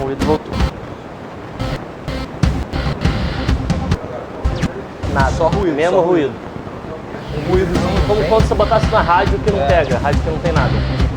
ruído voltou. Nada. Só ruído. Mesmo só ruído. Um ruídozão. Como quando você botasse na rádio que não pega, rádio que não tem nada.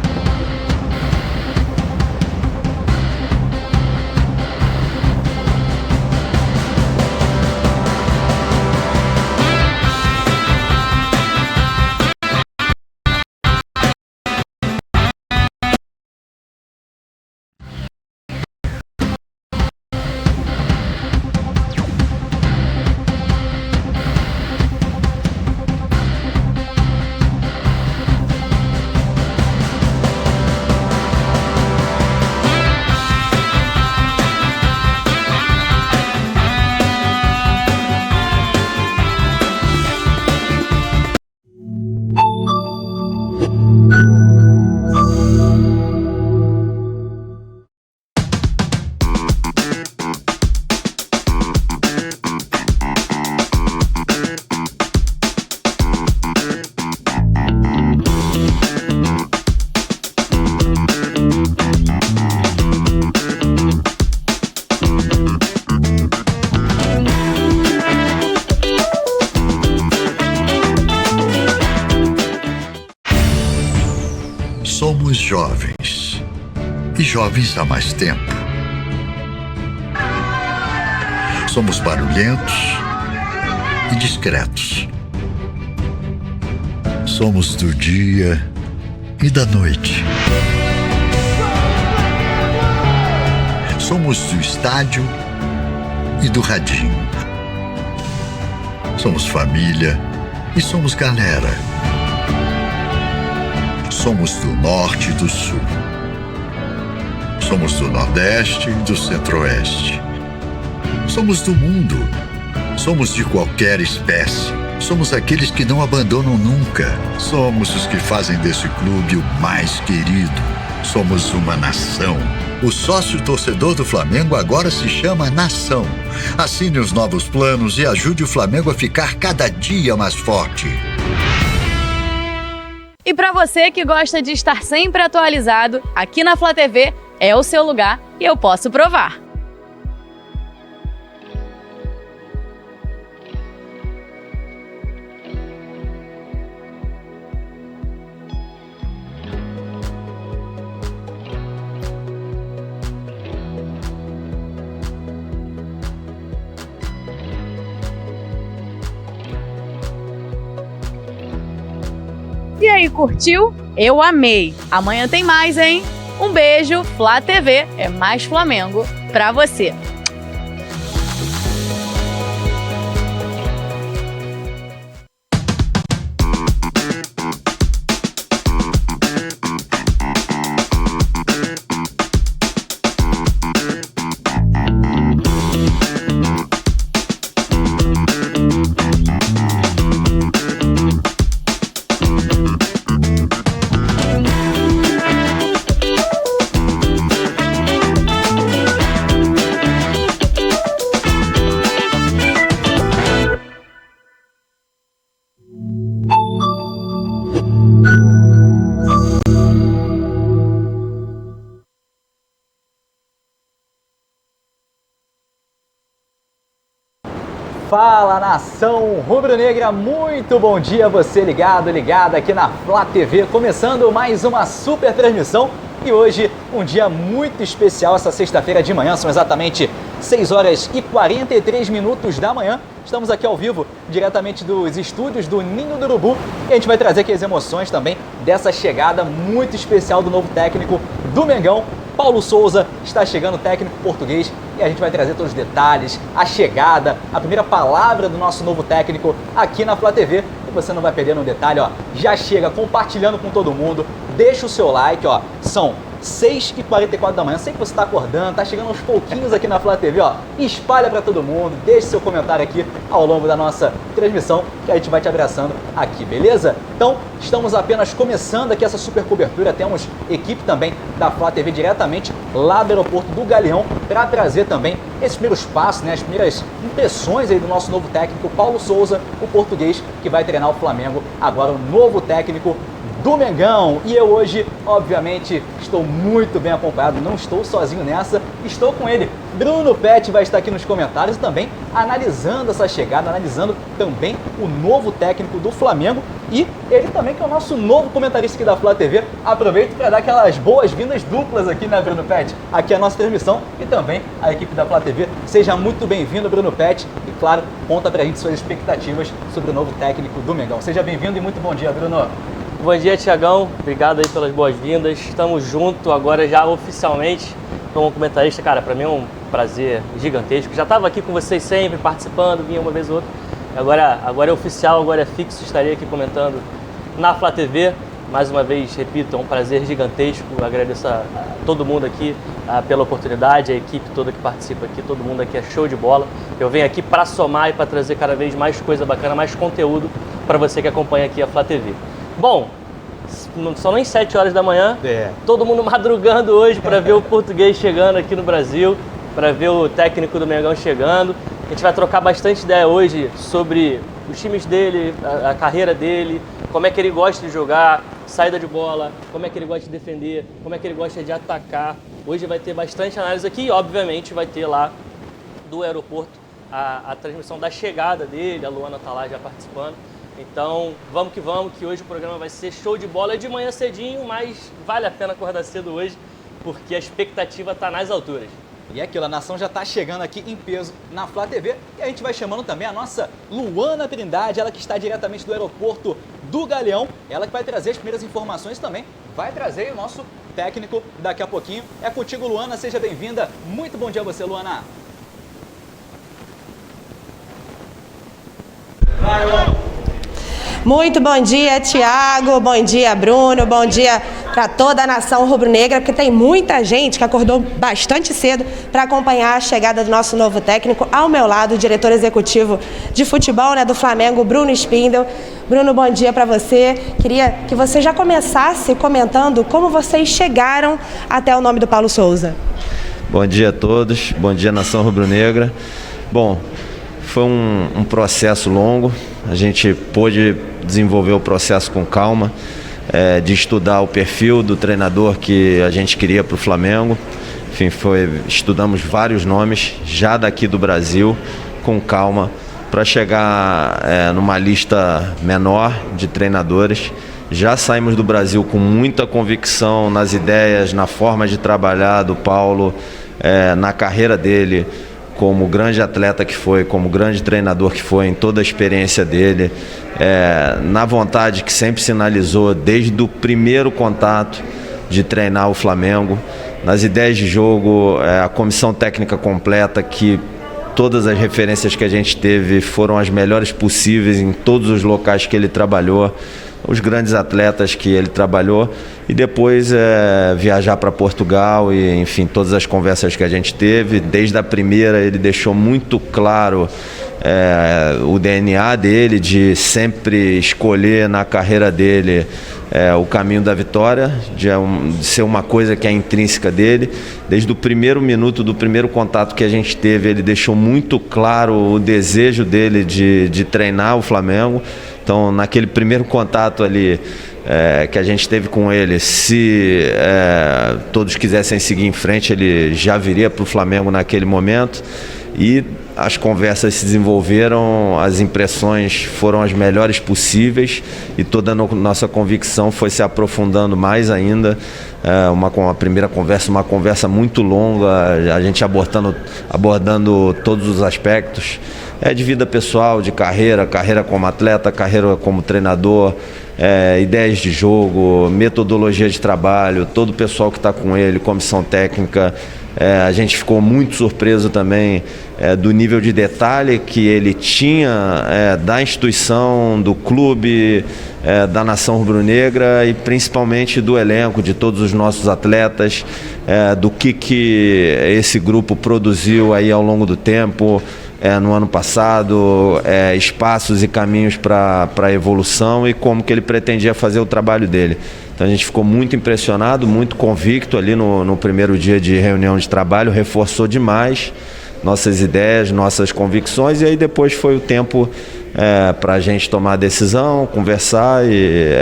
Somos jovens, e jovens há mais tempo. Somos barulhentos e discretos. Somos do dia e da noite. Somos do estádio e do radinho. Somos família e somos galera. Somos do norte e do sul. Somos do nordeste e do centro-oeste. Somos do mundo. Somos de qualquer espécie. Somos aqueles que não abandonam nunca. Somos os que fazem desse clube o mais querido. Somos uma nação. O sócio torcedor do Flamengo agora se chama Nação. Assine os novos planos e ajude o Flamengo a ficar cada dia mais forte. E para você que gosta de estar sempre atualizado, aqui na Flá TV é o seu lugar e eu posso provar. E aí, curtiu? Eu amei! Amanhã tem mais, hein? Um beijo, Flá TV é mais Flamengo pra você! Fala, nação rubro-negra, muito bom dia, você ligado, ligada aqui na Flá TV, começando mais uma super transmissão e hoje um dia muito especial, essa sexta-feira de manhã, são exatamente 6 horas e 43 minutos da manhã, estamos aqui ao vivo, diretamente dos estúdios do Ninho do Urubu e a gente vai trazer aqui as emoções também dessa chegada muito especial do novo técnico do Mengão. Paulo Souza está chegando, técnico português, e a gente vai trazer todos os detalhes, a chegada, a primeira palavra do nosso novo técnico aqui na Flá TV. E você não vai perder um detalhe, ó, já chega compartilhando com todo mundo, deixa o seu like, ó, são 6h44 da manhã, sei que você está acordando, está chegando aos pouquinhos aqui na Flá TV, ó, espalha para todo mundo, deixe seu comentário aqui ao longo da nossa transmissão, que a gente vai te abraçando aqui, beleza? Então, estamos apenas começando aqui essa super cobertura, temos equipe também da Flá TV diretamente lá do aeroporto do Galeão, para trazer também esses primeiros passos, né, as primeiras impressões aí do nosso novo técnico, Paulo Souza, o português, que vai treinar o Flamengo, agora o novo técnico do Mengão. E eu hoje, obviamente, estou muito bem acompanhado, não estou sozinho nessa, estou com ele. Bruno Pet vai estar aqui nos comentários também, analisando essa chegada, analisando também o novo técnico do Flamengo e ele também que é o nosso novo comentarista aqui da Flá TV. Aproveito para dar aquelas boas-vindas duplas aqui, né, Bruno Pet? Aqui é a nossa transmissão e também a equipe da Flá TV. Seja muito bem-vindo, Bruno Pet, e claro, conta pra gente suas expectativas sobre o novo técnico do Mengão. Seja bem-vindo e muito bom dia, Bruno. Bom dia, Tiagão. Obrigado aí pelas boas-vindas. Estamos juntos agora já oficialmente como comentarista. Cara, para mim é um prazer gigantesco. Já estava aqui com vocês sempre, participando, vinha uma vez ou outra. Agora é oficial, agora é fixo. Estarei aqui comentando na Flá TV. Mais uma vez, repito, é um prazer gigantesco. Agradeço a todo mundo aqui pela oportunidade, a equipe toda que participa aqui, todo mundo aqui é show de bola. Eu venho aqui para somar e para trazer cada vez mais coisa bacana, mais conteúdo para você que acompanha aqui a Flá TV. Bom, não são nem 7 horas da manhã, todo mundo madrugando hoje para ver o português chegando aqui no Brasil, para ver o técnico do Mengão chegando. A gente vai trocar bastante ideia hoje sobre os times dele, a carreira dele, como é que ele gosta de jogar, saída de bola, como é que ele gosta de defender, como é que ele gosta de atacar. Hoje vai ter bastante análise aqui e, obviamente, vai ter lá do aeroporto a transmissão da chegada dele, a Luana tá lá já participando. Então, vamos, que hoje o programa vai ser show de bola. É de manhã cedinho, mas vale a pena acordar cedo hoje, porque a expectativa está nas alturas. E é aquilo, a nação já está chegando aqui em peso na Flá TV e a gente vai chamando também a nossa Luana Trindade, ela que está diretamente do aeroporto do Galeão, ela que vai trazer as primeiras informações também, vai trazer o nosso técnico daqui a pouquinho. É contigo, Luana, seja bem-vinda. Muito bom dia a você, Luana. Vai, Luana. Muito bom dia, Thiago, bom dia, Bruno, bom dia para toda a nação rubro-negra, porque tem muita gente que acordou bastante cedo para acompanhar a chegada do nosso novo técnico. Ao meu lado, o diretor executivo de futebol, né, do Flamengo, Bruno Spindel. Bruno, bom dia para você. Queria que você já começasse comentando como vocês chegaram até o nome do Paulo Souza. Bom dia a todos, bom dia, nação rubro-negra. Bom, foi um processo longo, a gente pôde desenvolver o processo com calma, de estudar o perfil do treinador que a gente queria para o Flamengo. Enfim, estudamos vários nomes já daqui do Brasil, com calma, para chegar numa lista menor de treinadores. Já saímos do Brasil com muita convicção nas ideias, na forma de trabalhar do Paulo, na carreira dele, como grande atleta que foi, como grande treinador que foi, em toda a experiência dele, na vontade que sempre sinalizou desde o primeiro contato de treinar o Flamengo, nas ideias de jogo, a comissão técnica completa, que todas as referências que a gente teve foram as melhores possíveis em todos os locais que ele trabalhou, os grandes atletas que ele trabalhou, e depois viajar para Portugal e, enfim, todas as conversas que a gente teve. Desde a primeira ele deixou muito claro o DNA dele de sempre escolher na carreira dele o caminho da vitória, de ser uma coisa que é intrínseca dele. Desde o primeiro minuto, do primeiro contato que a gente teve, ele deixou muito claro o desejo dele de treinar o Flamengo. Então, naquele primeiro contato ali que a gente teve com ele, se todos quisessem seguir em frente, ele já viria para o Flamengo naquele momento. E as conversas se desenvolveram, as impressões foram as melhores possíveis e toda a nossa convicção foi se aprofundando mais ainda. Uma primeira conversa, uma conversa muito longa, a gente abordando todos os aspectos de vida pessoal, de carreira como atleta, carreira como treinador, ideias de jogo, metodologia de trabalho, todo o pessoal que está com ele, comissão técnica. A gente ficou muito surpreso também do nível de detalhe que ele tinha da instituição, do clube, da nação rubro-negra e principalmente do elenco, de todos os nossos atletas, do que esse grupo produziu aí ao longo do tempo, no ano passado, espaços e caminhos para a evolução e como que ele pretendia fazer o trabalho dele. Então a gente ficou muito impressionado, muito convicto ali no primeiro dia de reunião de trabalho, reforçou demais nossas ideias, nossas convicções, e aí depois foi o tempo para a gente tomar a decisão, conversar e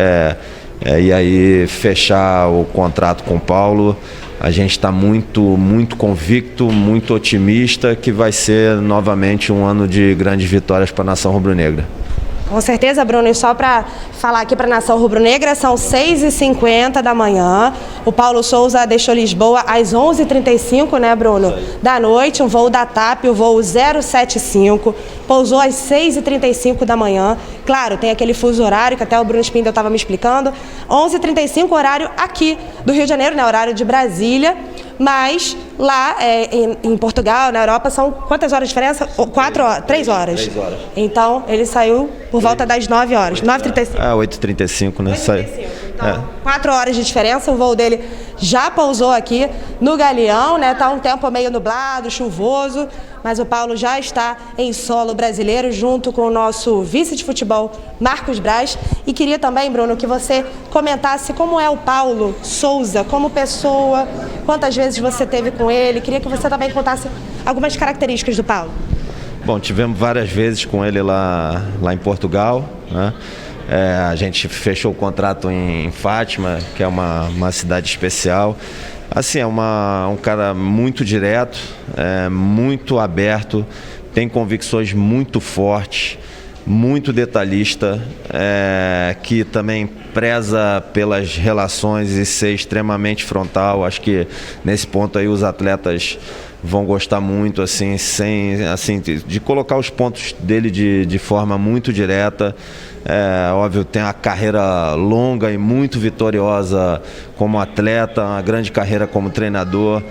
e aí fechar o contrato com o Paulo. A gente está muito convicto, muito otimista que vai ser novamente um ano de grandes vitórias para a nação rubro-negra. Com certeza, Bruno, e só para falar aqui para a nação rubro-negra, são 6h50 da manhã. O Paulo Souza deixou Lisboa às 11h35, né, Bruno? Da noite, um voo da TAP, o voo 075, pousou às 6h35 da manhã. Claro, tem aquele fuso horário que até o Bruno Spindel estava me explicando. 11h35, horário aqui do Rio de Janeiro, né, horário de Brasília. Mas lá em Portugal, na Europa, são quantas horas de diferença? 4 horas, 3 horas. 3 horas. Então, ele saiu por volta das 9 horas, 9h35. 8h35, né? 8h35. Então, 4 horas de diferença, o voo dele já pousou aqui no Galeão, né? Tá um tempo meio nublado, chuvoso, mas o Paulo já está em solo brasileiro junto com o nosso vice de futebol, Marcos Braz. E queria também, Bruno, que você comentasse como é o Paulo Souza, como pessoa, quantas vezes você teve com ele. Queria que você também contasse algumas características do Paulo. Bom, tivemos várias vezes com ele lá em Portugal, né? A gente fechou o contrato em Fátima, que é uma cidade especial. Assim, é um cara muito direto, muito aberto, tem convicções muito fortes, muito detalhista, que também preza pelas relações e ser extremamente frontal. Acho que nesse ponto aí os atletas vão gostar muito, assim, de colocar os pontos dele de forma muito direta. Óbvio, tem uma carreira longa e muito vitoriosa como atleta, uma grande carreira como treinador.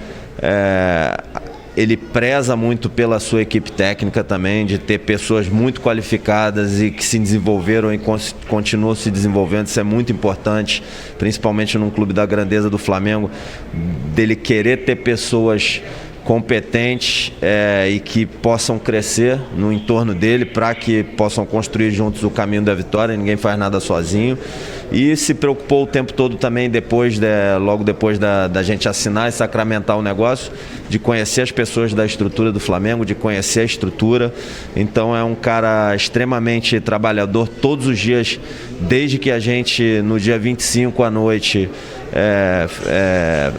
Ele preza muito pela sua equipe técnica também, de ter pessoas muito qualificadas e que se desenvolveram e continuam se desenvolvendo. Isso é muito importante, principalmente num clube da grandeza do Flamengo, dele querer ter pessoas competentes e que possam crescer no entorno dele para que possam construir juntos o caminho da vitória. Ninguém faz nada sozinho. E se preocupou o tempo todo também, logo depois da gente assinar e sacramentar o negócio, de conhecer as pessoas da estrutura do Flamengo, de conhecer a estrutura. Então é um cara extremamente trabalhador todos os dias, desde que a gente, no dia 25 à noite,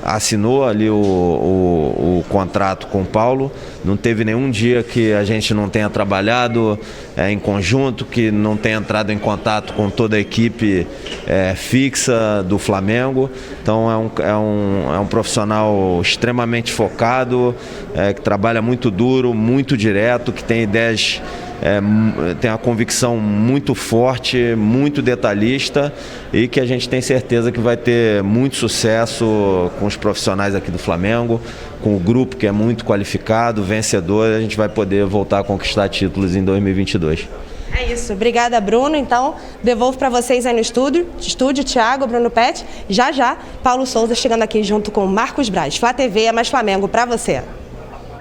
assinou ali o contrato com o Paulo. Não teve nenhum dia que a gente não tenha trabalhado em conjunto, que não tenha entrado em contato com toda a equipe fixa do Flamengo. Então é um profissional extremamente focado, que trabalha muito duro, muito direto, que tem ideias, tem uma convicção muito forte, muito detalhista, e que a gente tem certeza que vai ter muito sucesso com os profissionais aqui do Flamengo, com o grupo que é muito qualificado, vencedor. A gente vai poder voltar a conquistar títulos em 2022. É isso. Obrigada, Bruno. Então, devolvo para vocês aí no estúdio, Thiago, Bruno Pet. Já, Paulo Souza chegando aqui junto com Marcos Braz. Flá TV é mais Flamengo para você.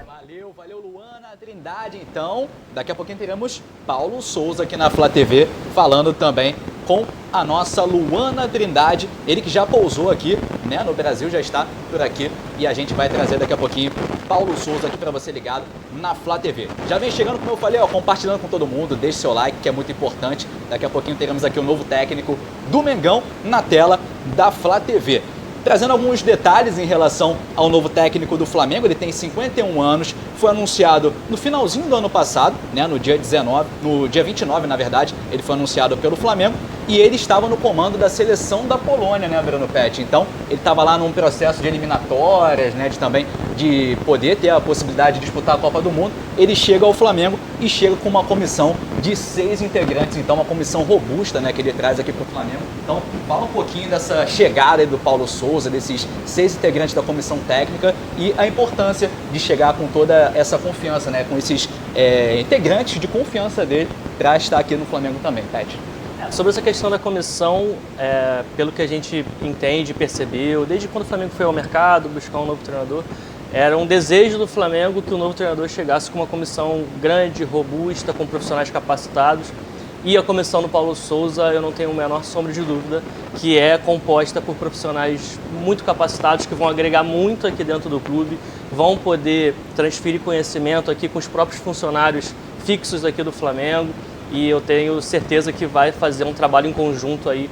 Valeu, Luana Trindade. Então, daqui a pouquinho teremos Paulo Souza aqui na Flá TV, falando também com a nossa Luana Trindade, ele que já pousou aqui, né, no Brasil, já está por aqui, e a gente vai trazer daqui a pouquinho Paulo Souza aqui para você ligado na Flá TV. Já vem chegando, como eu falei, compartilhando com todo mundo, deixe seu like, que é muito importante. Daqui a pouquinho teremos aqui o novo técnico do Mengão na tela da Flá TV. Trazendo alguns detalhes em relação ao novo técnico do Flamengo. Ele tem 51 anos, foi anunciado no finalzinho do ano passado, né, no dia 29, na verdade, ele foi anunciado pelo Flamengo, e ele estava no comando da seleção da Polônia, né, Bruno Pet? Então, ele estava lá num processo de eliminatórias, né, de poder ter a possibilidade de disputar a Copa do Mundo. Ele chega ao Flamengo e chega com uma comissão de 6 integrantes, então uma comissão robusta, né, que ele traz aqui para o Flamengo. Então, fala um pouquinho dessa chegada aí do Paulo Souza, desses 6 integrantes da comissão técnica, e a importância de chegar com toda essa confiança, né, com esses integrantes de confiança dele para estar aqui no Flamengo também, Pet. Sobre essa questão da comissão, pelo que a gente entende e percebeu, desde quando o Flamengo foi ao mercado buscar um novo treinador, era um desejo do Flamengo que o novo treinador chegasse com uma comissão grande, robusta, com profissionais capacitados. E a comissão do Paulo Souza, eu não tenho a menor sombra de dúvida, que é composta por profissionais muito capacitados, que vão agregar muito aqui dentro do clube, vão poder transferir conhecimento aqui com os próprios funcionários fixos aqui do Flamengo. E eu tenho certeza que vai fazer um trabalho em conjunto aí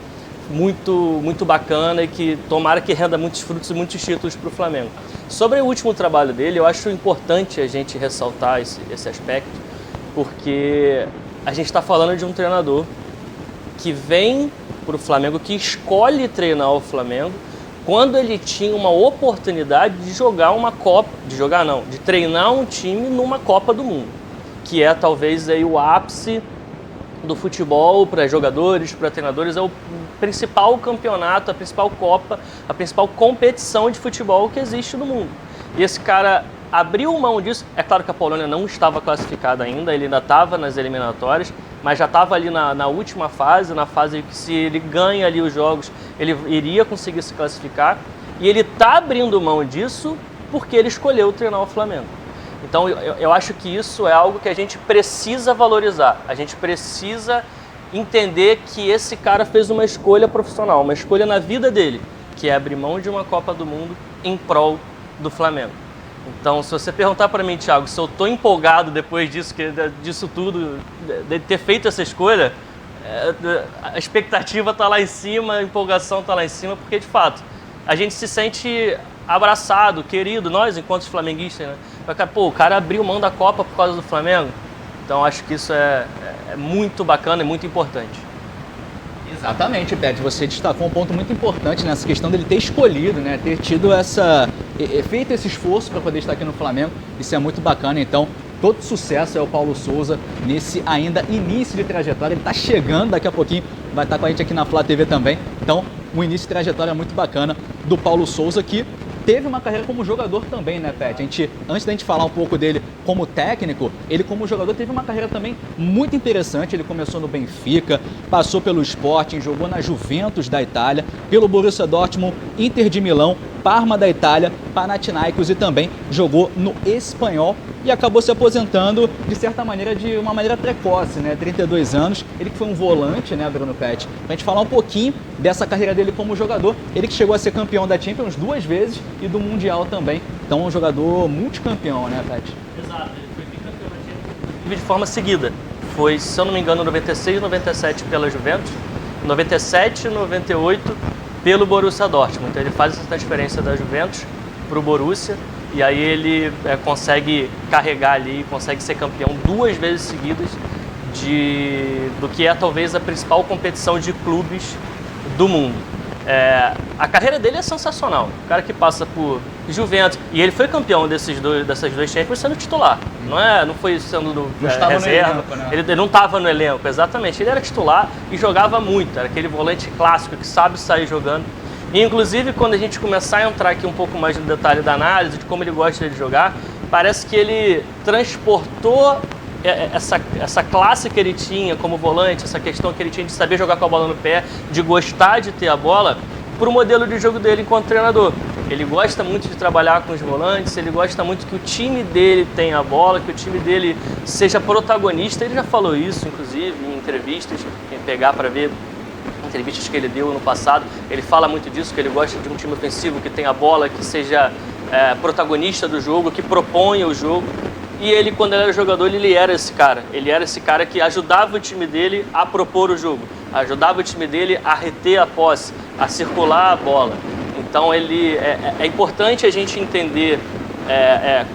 muito bacana e que tomara que renda muitos frutos e muitos títulos para o Flamengo. Sobre o último trabalho dele, eu acho importante a gente ressaltar esse aspecto, porque a gente está falando de um treinador que vem para o Flamengo, que escolhe treinar o Flamengo, quando ele tinha uma oportunidade de jogar uma Copa, de treinar um time numa Copa do Mundo, que é talvez aí o ápice do futebol para jogadores, para treinadores, é o principal campeonato, a principal Copa, a principal competição de futebol que existe no mundo. E esse cara abriu mão disso. É claro que a Polônia não estava classificada ainda, ele ainda estava nas eliminatórias, mas já estava ali na última fase, na fase que se ele ganha ali os jogos, ele iria conseguir se classificar. E ele está abrindo mão disso porque ele escolheu treinar o Flamengo. Então eu acho que isso é algo que a gente precisa valorizar, a gente precisa entender que esse cara fez uma escolha profissional, uma escolha na vida dele, que é abrir mão de uma Copa do Mundo em prol do Flamengo. Então, se você perguntar para mim, Thiago, se eu estou empolgado depois disso tudo, de ter feito essa escolha, a expectativa está lá em cima, a empolgação está lá em cima, porque de fato a gente se sente abraçado, querido, nós enquanto flamenguistas, né? Pô, o cara abriu mão da Copa por causa do Flamengo. Então acho que isso é muito bacana e muito importante. Exatamente, Pet. Você destacou um ponto muito importante nessa questão dele ter escolhido, né? Ter tido feito esse esforço para poder estar aqui no Flamengo. Isso é muito bacana. Então, todo sucesso é o Paulo Souza nesse ainda início de trajetória. Ele está chegando, daqui a pouquinho vai estar com a gente aqui na Flá TV também. Então, um início de trajetória muito bacana do Paulo Souza, que teve uma carreira como jogador também, né, Pet? Antes da gente falar um pouco dele como técnico, ele como jogador teve uma carreira também muito interessante. Ele começou no Benfica, passou pelo Sporting, jogou na Juventus da Itália, pelo Borussia Dortmund, Inter de Milão, Parma da Itália, Panathinaikos e também jogou no Espanhol e acabou se aposentando, de certa maneira, de uma maneira precoce, né? 32 anos, ele que foi um volante, né, Bruno Pet? Pra gente falar um pouquinho dessa carreira dele como jogador, ele que chegou a ser campeão da Champions 2 vezes e do Mundial também, então um jogador multicampeão, né, Pet? Exato, ele foi bicampeão da Champions de forma seguida. Foi, se eu não me engano, 96 e 97 pela Juventus, 97 e 98 pelo Borussia Dortmund. Então ele faz essa transferência da Juventus para o Borussia e aí ele consegue carregar ali, consegue ser campeão 2 vezes seguidas do que é talvez a principal competição de clubes do mundo. A carreira dele é sensacional. O cara que passa por Juventus, e ele foi campeão dessas duas Champions sendo titular, não foi sendo reserva, no elenco, né? Ele não estava no elenco, exatamente, ele era titular e jogava muito, era aquele volante clássico que sabe sair jogando. E inclusive quando a gente começar a entrar aqui um pouco mais no detalhe da análise, de como ele gosta de jogar, parece que ele transportou essa classe que ele tinha como volante, essa questão que ele tinha de saber jogar com a bola no pé, de gostar de ter a bola, para o modelo de jogo dele enquanto treinador. Ele gosta muito de trabalhar com os volantes, ele gosta muito que o time dele tenha a bola, que o time dele seja protagonista. Ele já falou isso, inclusive, em entrevistas, quem pegar para ver entrevistas que ele deu no passado, ele fala muito disso, que ele gosta de um time ofensivo que tenha a bola, que seja protagonista do jogo, que proponha o jogo. E ele, quando ele era jogador, ele era esse cara. Ele era esse cara que ajudava o time dele a propor o jogo, ajudava o time dele a reter a posse, a circular a bola. Então é importante a gente entender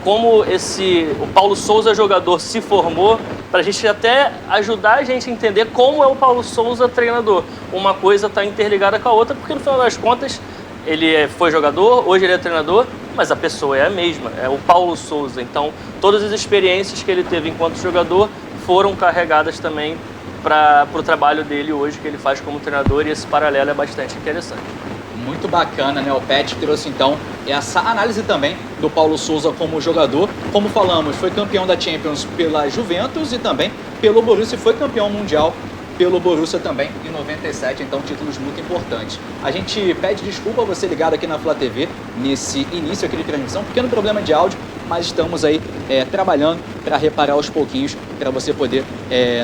como o Paulo Souza jogador se formou, para a gente até ajudar a gente a entender como é o Paulo Souza treinador. Uma coisa está interligada com a outra, porque no final das contas ele foi jogador, hoje ele é treinador, mas a pessoa é a mesma, é o Paulo Souza. Então todas as experiências que ele teve enquanto jogador foram carregadas também para o trabalho dele hoje, que ele faz como treinador, e esse paralelo é bastante interessante. Muito bacana, né? O Pet trouxe então essa análise também do Paulo Souza como jogador. Como falamos, foi campeão da Champions pela Juventus e também pelo Borussia, e foi campeão mundial pelo Borussia também em 97, então títulos muito importantes. A gente pede desculpa a você ligado aqui na Flá TV nesse início aqui de transmissão, pequeno problema de áudio, mas estamos aí trabalhando para reparar aos pouquinhos para você poder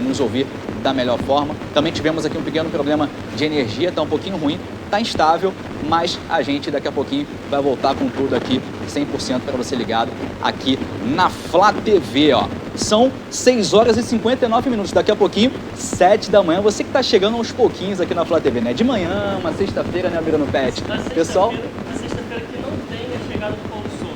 nos ouvir da melhor forma. Também tivemos aqui um pequeno problema de energia, está um pouquinho ruim, está instável, mas a gente daqui a pouquinho vai voltar com tudo aqui 100% para você ligado aqui na Flá TV, ó. São 6 horas e 59 minutos. Daqui a pouquinho, 7 da manhã. Você que está chegando aos pouquinhos aqui na Flá TV, né? De manhã, uma sexta-feira, né, Bruno Pet? Pessoal... Na sexta-feira que não tem a chegada do Paulo Souza.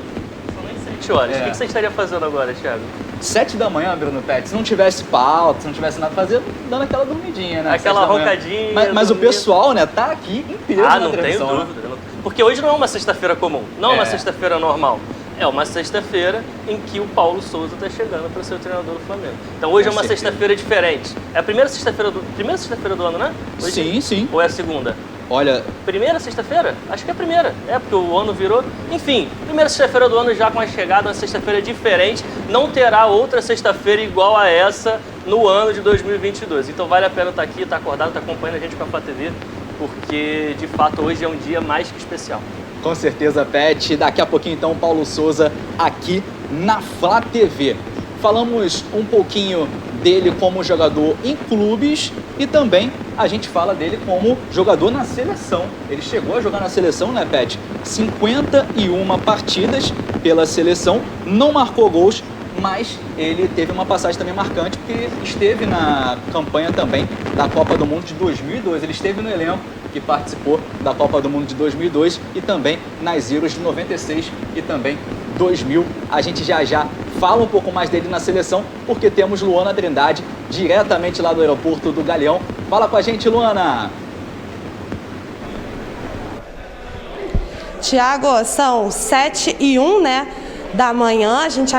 Somente 7 horas. O que você estaria fazendo agora, Thiago? 7 da manhã, Bruno Pet, se não tivesse pauta, se não tivesse nada a fazer, dando aquela dormidinha, né? Aquela roncadinha. Mas o pessoal, né, tá aqui em peso na transmissão. Não tenho dúvida. Porque hoje não é uma sexta-feira comum, não é uma sexta-feira normal. É uma sexta-feira em que o Paulo Souza está chegando para ser o treinador do Flamengo. Então hoje é uma sexta-feira diferente. É a primeira sexta-feira do ano, né? Hoje, sim. Ou é a segunda? Olha... Primeira sexta-feira? Acho que é a primeira. É, porque o ano virou... Enfim, primeira sexta-feira do ano já com a chegada, uma sexta-feira diferente. Não terá outra sexta-feira igual a essa no ano de 2022. Então vale a pena estar aqui, estar acordado, estar acompanhando a gente com a Flá TV, porque de fato hoje é um dia mais que especial. Com certeza, Pet. Daqui a pouquinho, então, Paulo Souza aqui na Flá TV. Falamos um pouquinho dele como jogador em clubes e também a gente fala dele como jogador na seleção. Ele chegou a jogar na seleção, né, Pet? 51 partidas pela seleção, não marcou gols, mas ele teve uma passagem também marcante porque esteve na campanha também da Copa do Mundo de 2002. Ele esteve no elenco que participou da Copa do Mundo de 2002 e também nas Euros de 96 e também 2000. A gente já fala um pouco mais dele na seleção, porque temos Luana Trindade, diretamente lá do aeroporto do Galeão. Fala com a gente, Luana! Thiago, são 7h01, né? Da manhã, a gente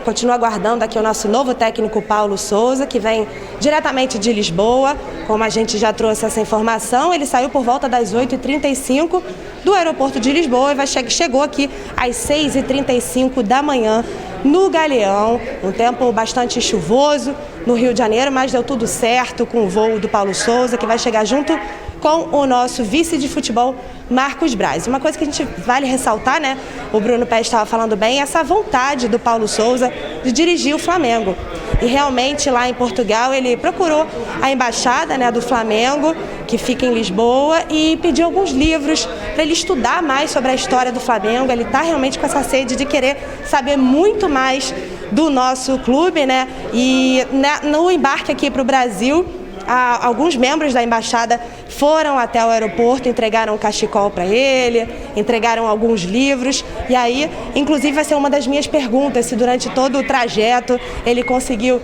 continua aguardando aqui o nosso novo técnico Paulo Souza, que vem diretamente de Lisboa. Como a gente já trouxe essa informação, ele saiu por volta das 8h35 do aeroporto de Lisboa e chegou aqui às 6h35 da manhã no Galeão. Um tempo bastante chuvoso no Rio de Janeiro, mas deu tudo certo com o voo do Paulo Souza, que vai chegar junto com o nosso vice de futebol, Marcos Braz. Uma coisa que a gente vale ressaltar, né? O Bruno Pérez estava falando bem, essa vontade do Paulo Souza de dirigir o Flamengo. E realmente lá em Portugal ele procurou a embaixada, né, do Flamengo, que fica em Lisboa, e pediu alguns livros para ele estudar mais sobre a história do Flamengo. Ele está realmente com essa sede de querer saber muito mais do nosso clube, né? E no embarque aqui para o Brasil, alguns membros da embaixada foram até o aeroporto, entregaram um cachecol para ele, entregaram alguns livros, e aí, inclusive, vai ser uma das minhas perguntas, se durante todo o trajeto ele conseguiu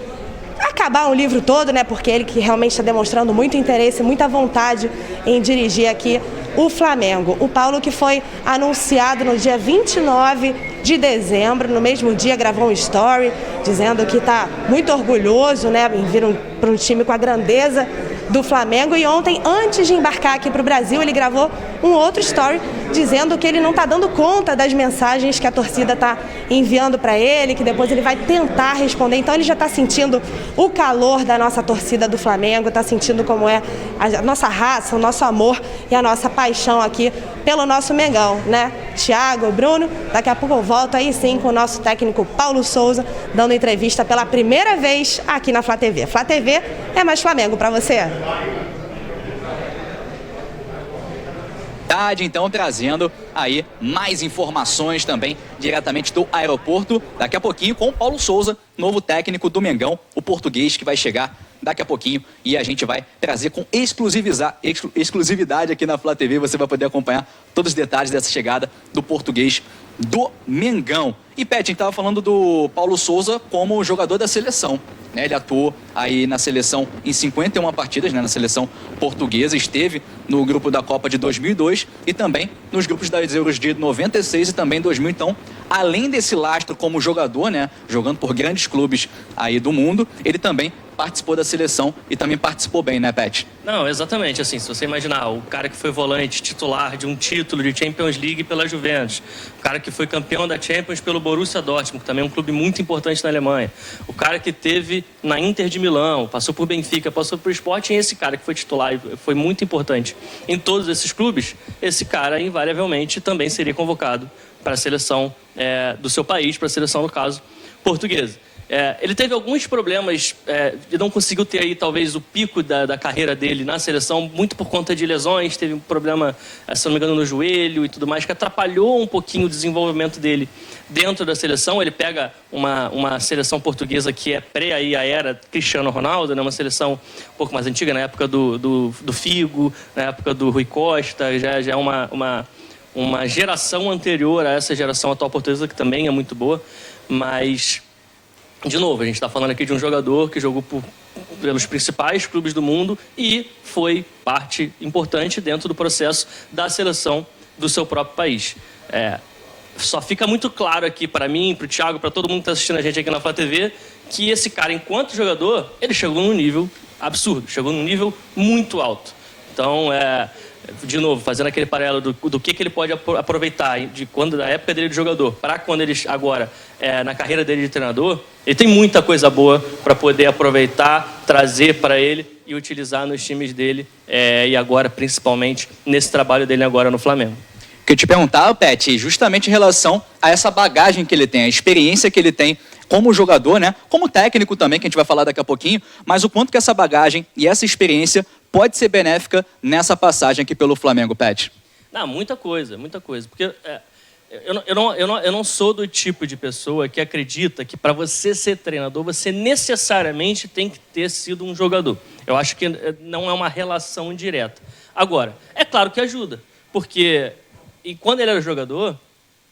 acabar um livro todo, né? Porque ele que realmente está demonstrando muito interesse, muita vontade em dirigir aqui o Flamengo. O Paulo, que foi anunciado no dia 29 de dezembro, no mesmo dia gravou um story dizendo que está muito orgulhoso, né, em vir para um time com a grandeza do Flamengo. E ontem, antes de embarcar aqui para o Brasil, ele gravou um outro story dizendo que ele não está dando conta das mensagens que a torcida está enviando para ele, que depois ele vai tentar responder. Então ele já está sentindo o calor da nossa torcida do Flamengo, está sentindo como é a nossa raça, o nosso amor e a nossa paixão aqui pelo nosso Mengão, né? Thiago, Bruno, daqui a pouco eu volto aí sim com o nosso técnico Paulo Souza, dando entrevista pela primeira vez aqui na Flá TV. Flá TV é mais Flamengo para você. Então, trazendo aí mais informações também diretamente do aeroporto. Daqui a pouquinho com o Paulo Souza, novo técnico do Mengão, o português que vai chegar daqui a pouquinho e a gente vai trazer com exclusividade aqui na Flá TV. Você vai poder acompanhar todos os detalhes dessa chegada do português do Mengão. E, Pet, a gente estava falando do Paulo Souza como jogador da seleção, né? Ele atuou aí na seleção em 51 partidas, né? Na seleção portuguesa, esteve no grupo da Copa de 2002 e também nos grupos das Euros de 96 e também 2000. Então, além desse lastro como jogador, né? Jogando por grandes clubes aí do mundo, ele também participou da seleção e também participou bem, né, Pet? Não, exatamente. Assim, se você imaginar, o cara que foi volante titular de um título de Champions League pela Juventus, o cara que foi campeão da Champions pelo Borussia Dortmund, que também é um clube muito importante na Alemanha, o cara que teve na Inter de Milão, passou por Benfica, passou por Sporting, e esse cara que foi titular e foi muito importante em todos esses clubes, esse cara invariavelmente também seria convocado para a seleção do seu país, para a seleção, no caso, portuguesa. Ele teve alguns problemas, ele não conseguiu ter aí talvez o pico da carreira dele na seleção, muito por conta de lesões, teve um problema, se não me engano, no joelho e tudo mais, que atrapalhou um pouquinho o desenvolvimento dele dentro da seleção. Ele pega uma seleção portuguesa que é pré aí a era Cristiano Ronaldo, né? Uma seleção um pouco mais antiga, na época do Figo, na época do Rui Costa, já é uma geração anterior a essa geração atual portuguesa, que também é muito boa, mas... De novo, a gente está falando aqui de um jogador que jogou pelos principais clubes do mundo e foi parte importante dentro do processo da seleção do seu próprio país. Só fica muito claro aqui para mim, para o Thiago, para todo mundo que está assistindo a gente aqui na Flá TV, que esse cara, enquanto jogador, ele chegou num nível absurdo, chegou num nível muito alto. Então, de novo, fazendo aquele paralelo do que ele pode aproveitar da época dele de jogador para quando ele agora, na carreira dele de treinador, ele tem muita coisa boa para poder aproveitar, trazer para ele e utilizar nos times dele e agora, principalmente, nesse trabalho dele agora no Flamengo. O que eu te perguntava, Pet, justamente em relação a essa bagagem que ele tem, a experiência que ele tem como jogador, né? Como técnico também, que a gente vai falar daqui a pouquinho, mas o quanto que essa bagagem e essa experiência pode ser benéfica nessa passagem aqui pelo Flamengo, Pet? Não, muita coisa, porque eu não sou do tipo de pessoa que acredita que para você ser treinador, você necessariamente tem que ter sido um jogador. Eu acho que não é uma relação direta. Agora, é claro que ajuda, porque quando ele era jogador,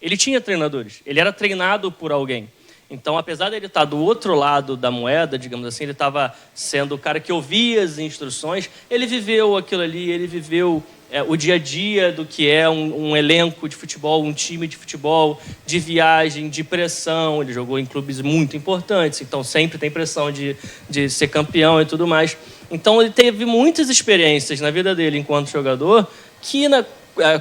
ele tinha treinadores, ele era treinado por alguém. Então, apesar de ele estar do outro lado da moeda, digamos assim, ele estava sendo o cara que ouvia as instruções, ele viveu aquilo ali, ele viveu o dia a dia do que é um elenco de futebol, um time de futebol, de viagem, de pressão. Ele jogou em clubes muito importantes, então sempre tem pressão de ser campeão e tudo mais. Então, ele teve muitas experiências na vida dele enquanto jogador que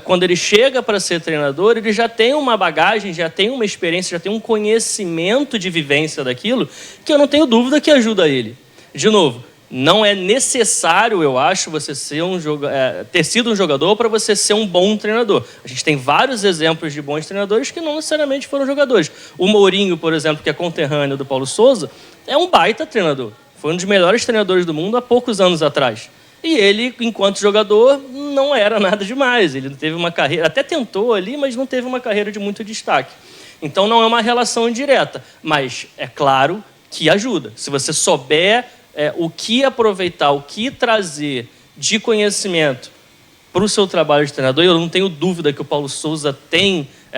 quando ele chega para ser treinador, ele já tem uma bagagem, já tem uma experiência, já tem um conhecimento de vivência daquilo, que eu não tenho dúvida que ajuda ele. De novo, não é necessário, eu acho, você ser ter sido um jogador para você ser um bom treinador. A gente tem vários exemplos de bons treinadores que não necessariamente foram jogadores. O Mourinho, por exemplo, que é conterrâneo do Paulo Sousa, é um baita treinador. Foi um dos melhores treinadores do mundo há poucos anos atrás. E ele, enquanto jogador, não era nada demais. Ele não teve uma carreira, até tentou ali, mas não teve uma carreira de muito destaque. Então não é uma relação direta, mas é claro que ajuda. Se você souber o que aproveitar, o que trazer de conhecimento para o seu trabalho de treinador, eu não tenho dúvida que o Paulo Sousa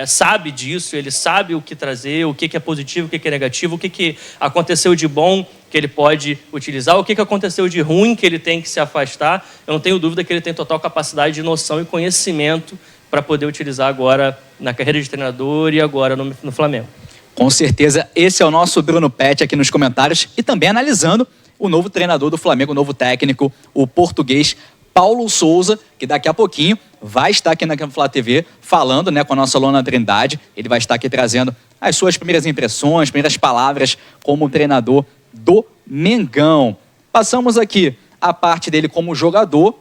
sabe disso, ele sabe o que trazer, o que é positivo, o que é negativo, o que aconteceu de bom que ele pode utilizar, o que aconteceu de ruim que ele tem que se afastar. Eu não tenho dúvida que ele tem total capacidade de noção e conhecimento para poder utilizar agora na carreira de treinador e agora no Flamengo. Com certeza, esse é o nosso Bruno Pet aqui nos comentários e também analisando o novo treinador do Flamengo, o novo técnico, o português Paulo Sousa, que daqui a pouquinho vai estar aqui na Flá TV falando, né, com a nossa Lona Trindade. Ele vai estar aqui trazendo as suas primeiras impressões, primeiras palavras como treinador do Mengão. Passamos aqui a parte dele como jogador,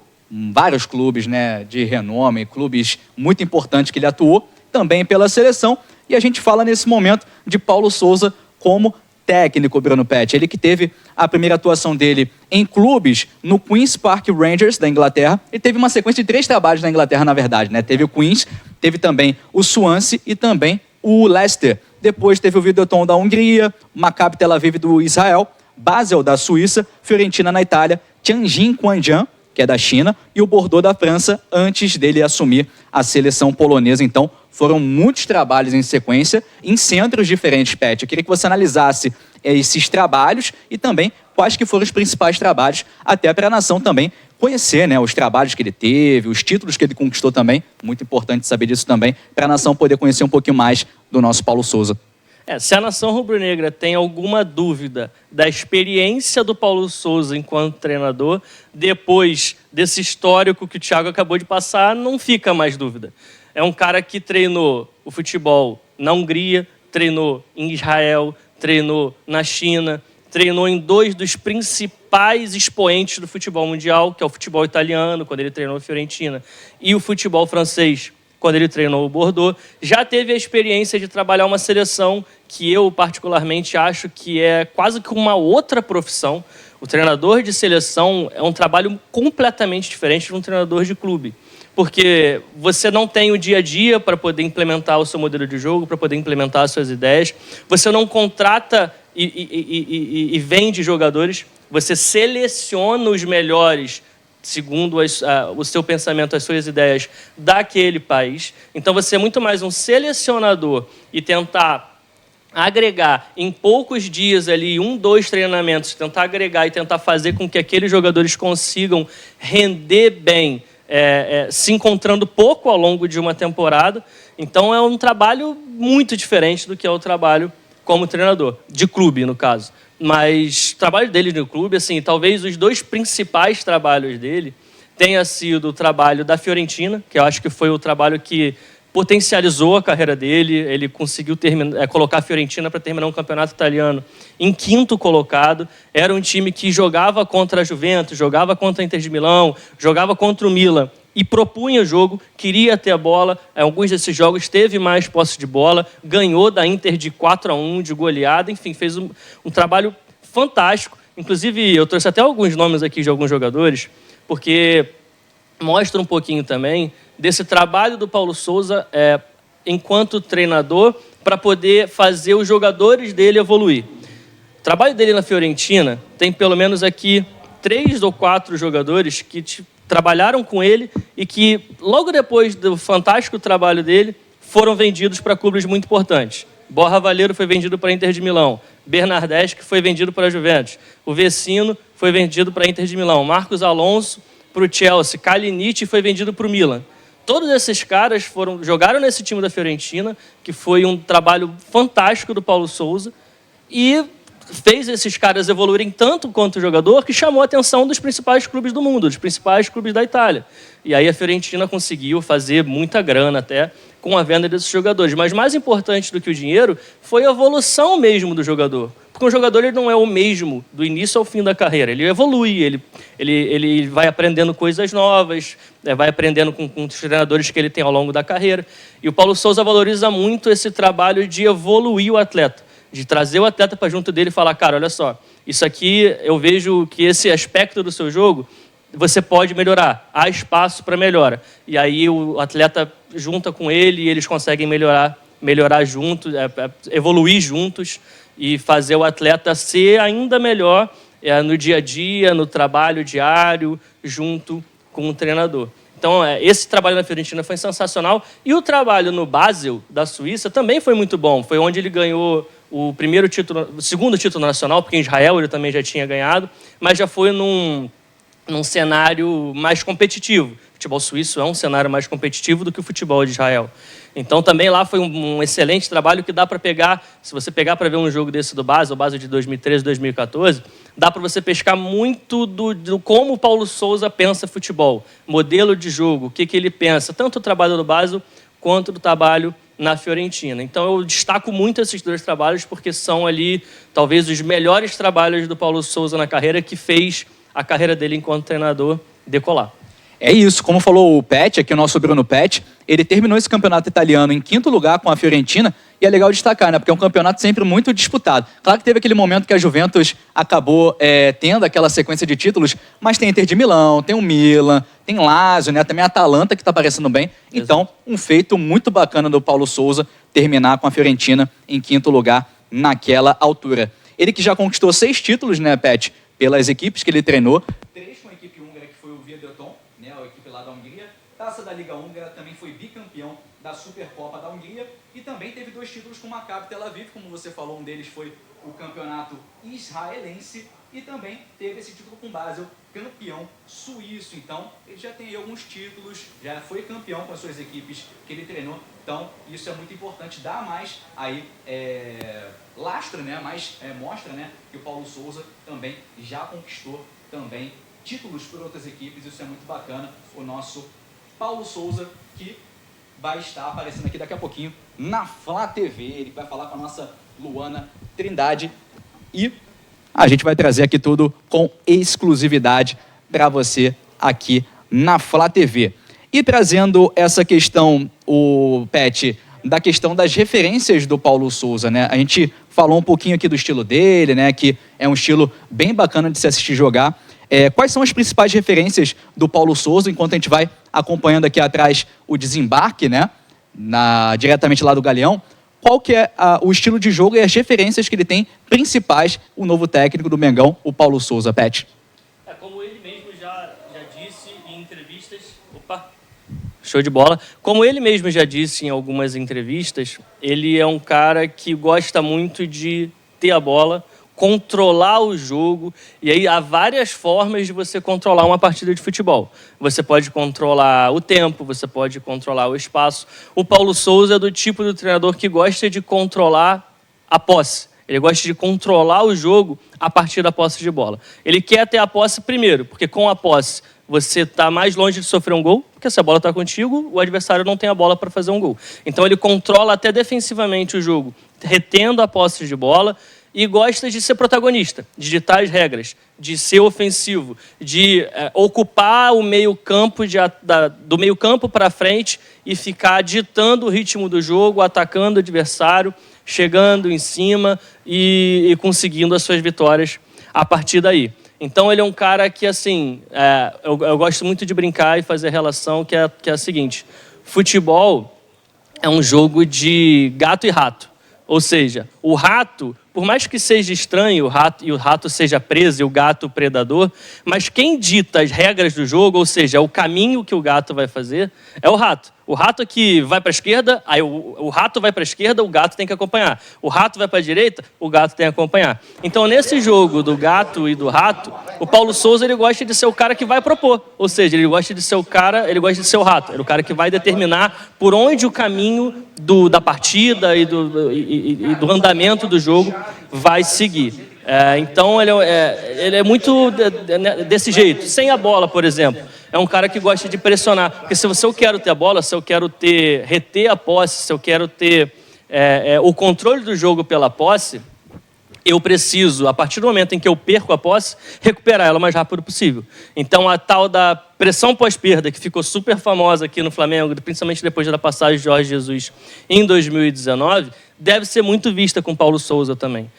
vários clubes, né, de renome, clubes muito importantes que ele atuou, também pela seleção. E a gente fala nesse momento de Paulo Sousa como técnico, Bruno Pet. Ele que teve a primeira atuação dele em clubes no Queen's Park Rangers da Inglaterra. Ele teve uma sequência de 3 trabalhos na Inglaterra, na verdade, né? Teve o Queen's, teve também o Swansea e também o Leicester. Depois teve o Videoton da Hungria, Maccabi Tel Aviv do Israel, Basel da Suíça, Fiorentina na Itália, Tianjin Quanjian, que é da China, e o Bordeaux da França, antes dele assumir a seleção polonesa. Então, foram muitos trabalhos em sequência, em centros diferentes, Pet. Eu queria que você analisasse esses trabalhos e também quais que foram os principais trabalhos, até para a nação também conhecer, né, os trabalhos que ele teve, os títulos que ele conquistou também. Muito importante saber disso também, para a nação poder conhecer um pouquinho mais do nosso Paulo Sousa. Se a nação rubro-negra tem alguma dúvida da experiência do Paulo Sousa enquanto treinador, depois desse histórico que o Thiago acabou de passar, não fica mais dúvida. É um cara que treinou o futebol na Hungria, treinou em Israel, treinou na China, treinou em 2 dos principais expoentes do futebol mundial, que é o futebol italiano, quando ele treinou a Fiorentina, e o futebol francês, quando ele treinou o Bordeaux. Já teve a experiência de trabalhar uma seleção que eu particularmente acho que é quase que uma outra profissão. O treinador de seleção é um trabalho completamente diferente de um treinador de clube. Porque você não tem o dia a dia para poder implementar o seu modelo de jogo, para poder implementar as suas ideias. Você não contrata e vende jogadores. Você seleciona os melhores, segundo o seu pensamento, as suas ideias, daquele país. Então, você é muito mais um selecionador e tentar agregar em poucos dias ali, 1, 2 treinamentos, tentar agregar e tentar fazer com que aqueles jogadores consigam render bem, se encontrando pouco ao longo de uma temporada. Então é um trabalho muito diferente do que é o trabalho como treinador, de clube no caso. Mas o trabalho dele no clube, assim, talvez os 2 principais trabalhos dele tenha sido o trabalho da Fiorentina, que eu acho que foi o trabalho que potencializou a carreira dele. Ele conseguiu colocar a Fiorentina para terminar um campeonato italiano em 5º colocado. Era um time que jogava contra a Juventus, jogava contra a Inter de Milão, jogava contra o Milan e propunha o jogo, queria ter a bola. Em alguns desses jogos teve mais posse de bola, ganhou da Inter de 4-1, de goleada, enfim, fez um trabalho fantástico. Inclusive, eu trouxe até alguns nomes aqui de alguns jogadores, porque mostra um pouquinho também desse trabalho do Paulo Sousa enquanto treinador para poder fazer os jogadores dele evoluir. O trabalho dele na Fiorentina tem pelo menos aqui 3 ou 4 jogadores que trabalharam com ele e que, logo depois do fantástico trabalho dele, foram vendidos para clubes muito importantes. Borja Valero foi vendido para a Inter de Milão. Bernardeschi foi vendido para a Juventus. O Vecino foi vendido para a Inter de Milão. Marcos Alonso para o Chelsea. Kalinic foi vendido para o Milan. Todos esses caras jogaram nesse time da Fiorentina, que foi um trabalho fantástico do Paulo Sousa, e fez esses caras evoluírem tanto quanto jogador, que chamou a atenção dos principais clubes do mundo, dos principais clubes da Itália. E aí a Fiorentina conseguiu fazer muita grana até com a venda desses jogadores. Mas mais importante do que o dinheiro foi a evolução mesmo do jogador. Porque um jogador ele não é o mesmo do início ao fim da carreira. Ele evolui, ele vai aprendendo coisas novas, vai aprendendo com os treinadores que ele tem ao longo da carreira. E o Paulo Sousa valoriza muito esse trabalho de evoluir o atleta, de trazer o atleta para junto dele e falar, cara, olha só, isso aqui eu vejo que esse aspecto do seu jogo você pode melhorar, há espaço para melhora. E aí o atleta junta com ele e eles conseguem melhorar juntos, evoluir juntos e fazer o atleta ser ainda melhor no dia a dia, no trabalho diário, junto com o treinador. Então, esse trabalho na Fiorentina foi sensacional. E o trabalho no Basel, da Suíça, também foi muito bom. Foi onde ele ganhou o segundo título nacional, porque em Israel ele também já tinha ganhado, mas já foi num cenário mais competitivo. O futebol suíço é um cenário mais competitivo do que o futebol de Israel. Então, também lá foi um excelente trabalho que dá para pegar, se você pegar para ver um jogo desse do Basel, o Basel de 2013, 2014, dá para você pescar muito do como o Paulo Sousa pensa futebol, modelo de jogo, o que ele pensa, tanto o trabalho do Basel quanto do trabalho na Fiorentina. Então, eu destaco muito esses 2 trabalhos porque são ali, talvez, os melhores trabalhos do Paulo Sousa na carreira, que fez a carreira dele enquanto treinador decolar. É isso, como falou o Pet, aqui o nosso Bruno Pet, ele terminou esse campeonato italiano em 5º lugar com a Fiorentina, e é legal destacar, né? Porque é um campeonato sempre muito disputado. Claro que teve aquele momento que a Juventus acabou tendo aquela sequência de títulos, mas tem Inter de Milão, tem o Milan, tem Lazio, né? Também a Atalanta, que está aparecendo bem. Então, um feito muito bacana do Paulo Sousa terminar com a Fiorentina em 5º lugar naquela altura. Ele que já conquistou 6 títulos, né, Pet? Pelas equipes que ele treinou. 3 com a equipe húngara, que foi o Videoton, né, a equipe lá da Hungria. Taça da Liga Húngara, também foi bicampeão da Supercopa da Hungria. E também teve 2 títulos com o Maccabi Tel Aviv, como você falou, um deles foi o campeonato israelense. E também teve esse título com Basel, campeão suíço. Então, ele já tem aí alguns títulos, já foi campeão com as suas equipes que ele treinou. Então, isso é muito importante, dá mais aí lastra, né? Mais mostra, né, que o Paulo Sousa também já conquistou também títulos por outras equipes. Isso é muito bacana. O nosso Paulo Sousa, que vai estar aparecendo aqui daqui a pouquinho na Flá TV. Ele vai falar com a nossa Luana Trindade e a gente vai trazer aqui tudo com exclusividade para você aqui na Flá TV. E trazendo essa questão, o Pet, da questão das referências do Paulo Souza, né? A gente falou um pouquinho aqui do estilo dele, né? Que é um estilo bem bacana de se assistir jogar. Quais são as principais referências do Paulo Souza, enquanto a gente vai acompanhando aqui atrás o desembarque, né? Diretamente lá do Galeão? Qual que é o estilo de jogo e as referências que ele tem principais, o novo técnico do Mengão, o Paulo Souza, Pet? Como ele mesmo já disse em entrevistas... Opa! Show de bola. Como ele mesmo já disse em algumas entrevistas, ele é um cara que gosta muito de ter a bola, controlar o jogo, e aí há várias formas de você controlar uma partida de futebol. Você pode controlar o tempo, você pode controlar o espaço. O Paulo Souza é do tipo do treinador que gosta de controlar a posse. Ele gosta de controlar o jogo a partir da posse de bola. Ele quer ter a posse primeiro, porque com a posse você está mais longe de sofrer um gol, porque se a bola está contigo, o adversário não tem a bola para fazer um gol. Então ele controla até defensivamente o jogo, retendo a posse de bola, e gosta de ser protagonista, de ditar as regras, de ser ofensivo, de ocupar o meio-campo, do meio-campo para frente e ficar ditando o ritmo do jogo, atacando o adversário, chegando em cima e conseguindo as suas vitórias a partir daí. Então ele é um cara que, assim, eu gosto muito de brincar e fazer relação, que é a seguinte: futebol é um jogo de gato e rato. Ou seja, o rato, por mais que seja estranho, o rato seja preso e o gato predador, mas quem dita as regras do jogo, ou seja, o caminho que o gato vai fazer, é o rato. O rato que vai para a esquerda, aí o rato vai para a esquerda, o gato tem que acompanhar. O rato vai para a direita, o gato tem que acompanhar. Então, nesse jogo do gato e do rato, o Paulo Souza ele gosta de ser o cara que vai propor. Ou seja, ele gosta de ser o cara, ele gosta de ser o rato. Ele é o cara que vai determinar por onde o caminho da partida e do andamento do jogo vai seguir. Então, ele é muito desse jeito. Sem a bola, por exemplo. É um cara que gosta de pressionar. Porque se eu quero ter a bola, se eu quero reter a posse, se eu quero ter o controle do jogo pela posse, eu preciso, a partir do momento em que eu perco a posse, recuperar ela o mais rápido possível. Então, a tal da pressão pós-perda, que ficou super famosa aqui no Flamengo, principalmente depois da passagem de Jorge Jesus em 2019, deve ser muito vista com o Paulo Souza também.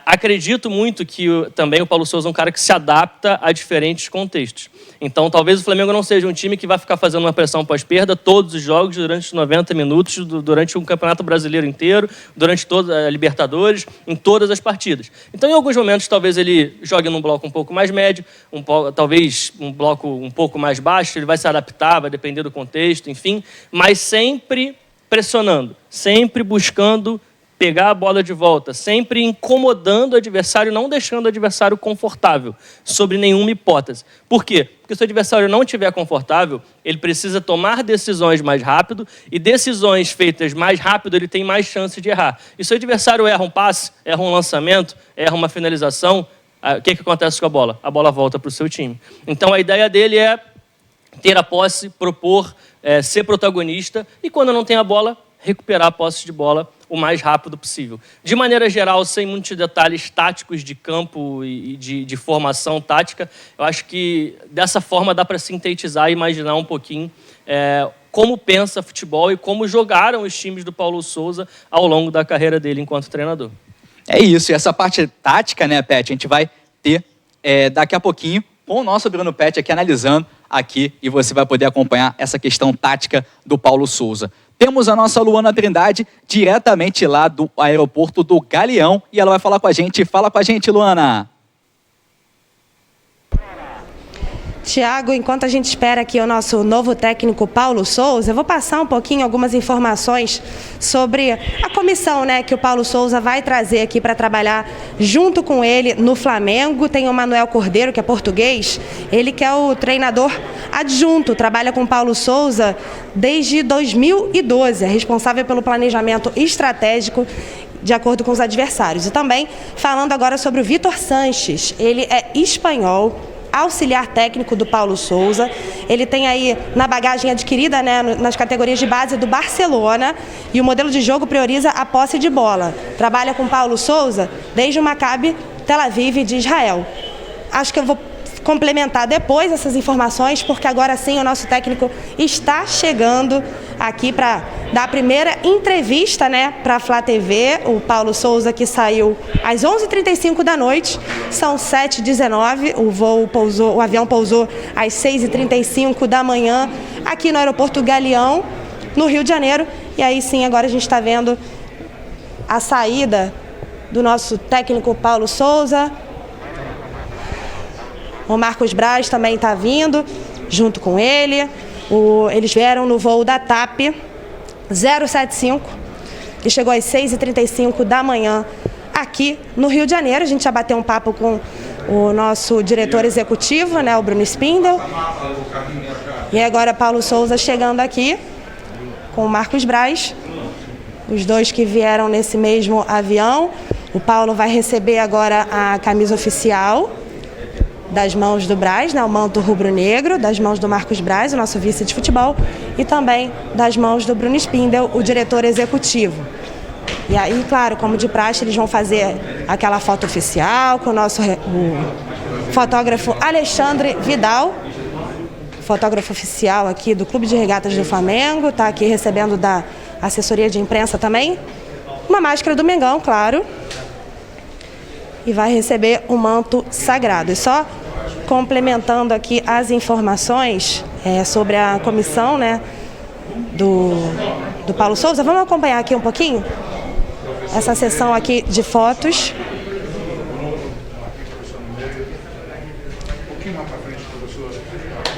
Acredito muito que também o Paulo Souza é um cara que se adapta a diferentes contextos. Então, talvez o Flamengo não seja um time que vai ficar fazendo uma pressão pós-perda todos os jogos, durante os 90 minutos, durante um Campeonato Brasileiro inteiro, durante toda a Libertadores, em todas as partidas. Então, em alguns momentos, talvez ele jogue num bloco um pouco mais médio, talvez um bloco um pouco mais baixo, ele vai se adaptar, vai depender do contexto, enfim, mas sempre pressionando, sempre buscando pegar a bola de volta, sempre incomodando o adversário, não deixando o adversário confortável, sobre nenhuma hipótese. Por quê? Porque se o adversário não estiver confortável, ele precisa tomar decisões mais rápido, e decisões feitas mais rápido, ele tem mais chance de errar. E se o adversário erra um passe, erra um lançamento, erra uma finalização, o que acontece com a bola? A bola volta para o seu time. Então a ideia dele é ter a posse, propor, ser protagonista, e quando não tem a bola, recuperar a posse de bola o mais rápido possível. De maneira geral, sem muitos detalhes táticos de campo e de formação tática, eu acho que dessa forma dá para sintetizar e imaginar um pouquinho como pensa futebol e como jogaram os times do Paulo Souza ao longo da carreira dele enquanto treinador. É isso, e essa parte tática, né, Pet, a gente vai ter daqui a pouquinho com o nosso Bruno Pet aqui analisando aqui, e você vai poder acompanhar essa questão tática do Paulo Souza. Temos a nossa Luana Trindade diretamente lá do aeroporto do Galeão e ela vai falar com a gente. Fala com a gente, Luana. Tiago, enquanto a gente espera aqui o nosso novo técnico Paulo Souza, eu vou passar um pouquinho algumas informações sobre a comissão, né, que o Paulo Souza vai trazer aqui para trabalhar junto com ele no Flamengo. Tem o Manuel Cordeiro, que é português, ele que é o treinador adjunto, trabalha com o Paulo Souza desde 2012, é responsável pelo planejamento estratégico de acordo com os adversários. E também falando agora sobre o Vitor Sanches, ele é espanhol, auxiliar técnico do Paulo Souza. Ele tem aí na bagagem adquirida, né, nas categorias de base do Barcelona, e o modelo de jogo prioriza a posse de bola. Trabalha com Paulo Souza desde o Maccabi Tel Aviv de Israel. Acho que eu vou complementar depois essas informações, porque agora sim o nosso técnico está chegando aqui para dar a primeira entrevista, né, para a Flá TV. O Paulo Souza, que saiu às 11h35 da noite, são 7h19, o avião pousou às 6h35 da manhã aqui no aeroporto Galeão, no Rio de Janeiro. E aí sim, agora a gente está vendo a saída do nosso técnico Paulo Souza. O Marcos Braz também está vindo junto com ele. Eles vieram no voo da TAP 075 e chegou às 6h35 da manhã aqui no Rio de Janeiro. A gente já bateu um papo com o nosso diretor executivo, né, o Bruno Spindel. E agora Paulo Souza chegando aqui com o Marcos Braz, os dois que vieram nesse mesmo avião. O Paulo vai receber agora a camisa oficial das mãos do Braz, né, o manto rubro-negro, das mãos do Marcos Braz, o nosso vice de futebol, e também das mãos do Bruno Spindel, o diretor executivo. E aí, claro, como de praxe, eles vão fazer aquela foto oficial com o fotógrafo Alexandre Vidal, fotógrafo oficial aqui do Clube de Regatas do Flamengo, está aqui recebendo da assessoria de imprensa também, uma máscara do Mengão, claro, e vai receber o manto sagrado. E só complementando aqui as informações sobre a comissão, né, do Paulo Souza, vamos acompanhar aqui um pouquinho essa sessão aqui de fotos.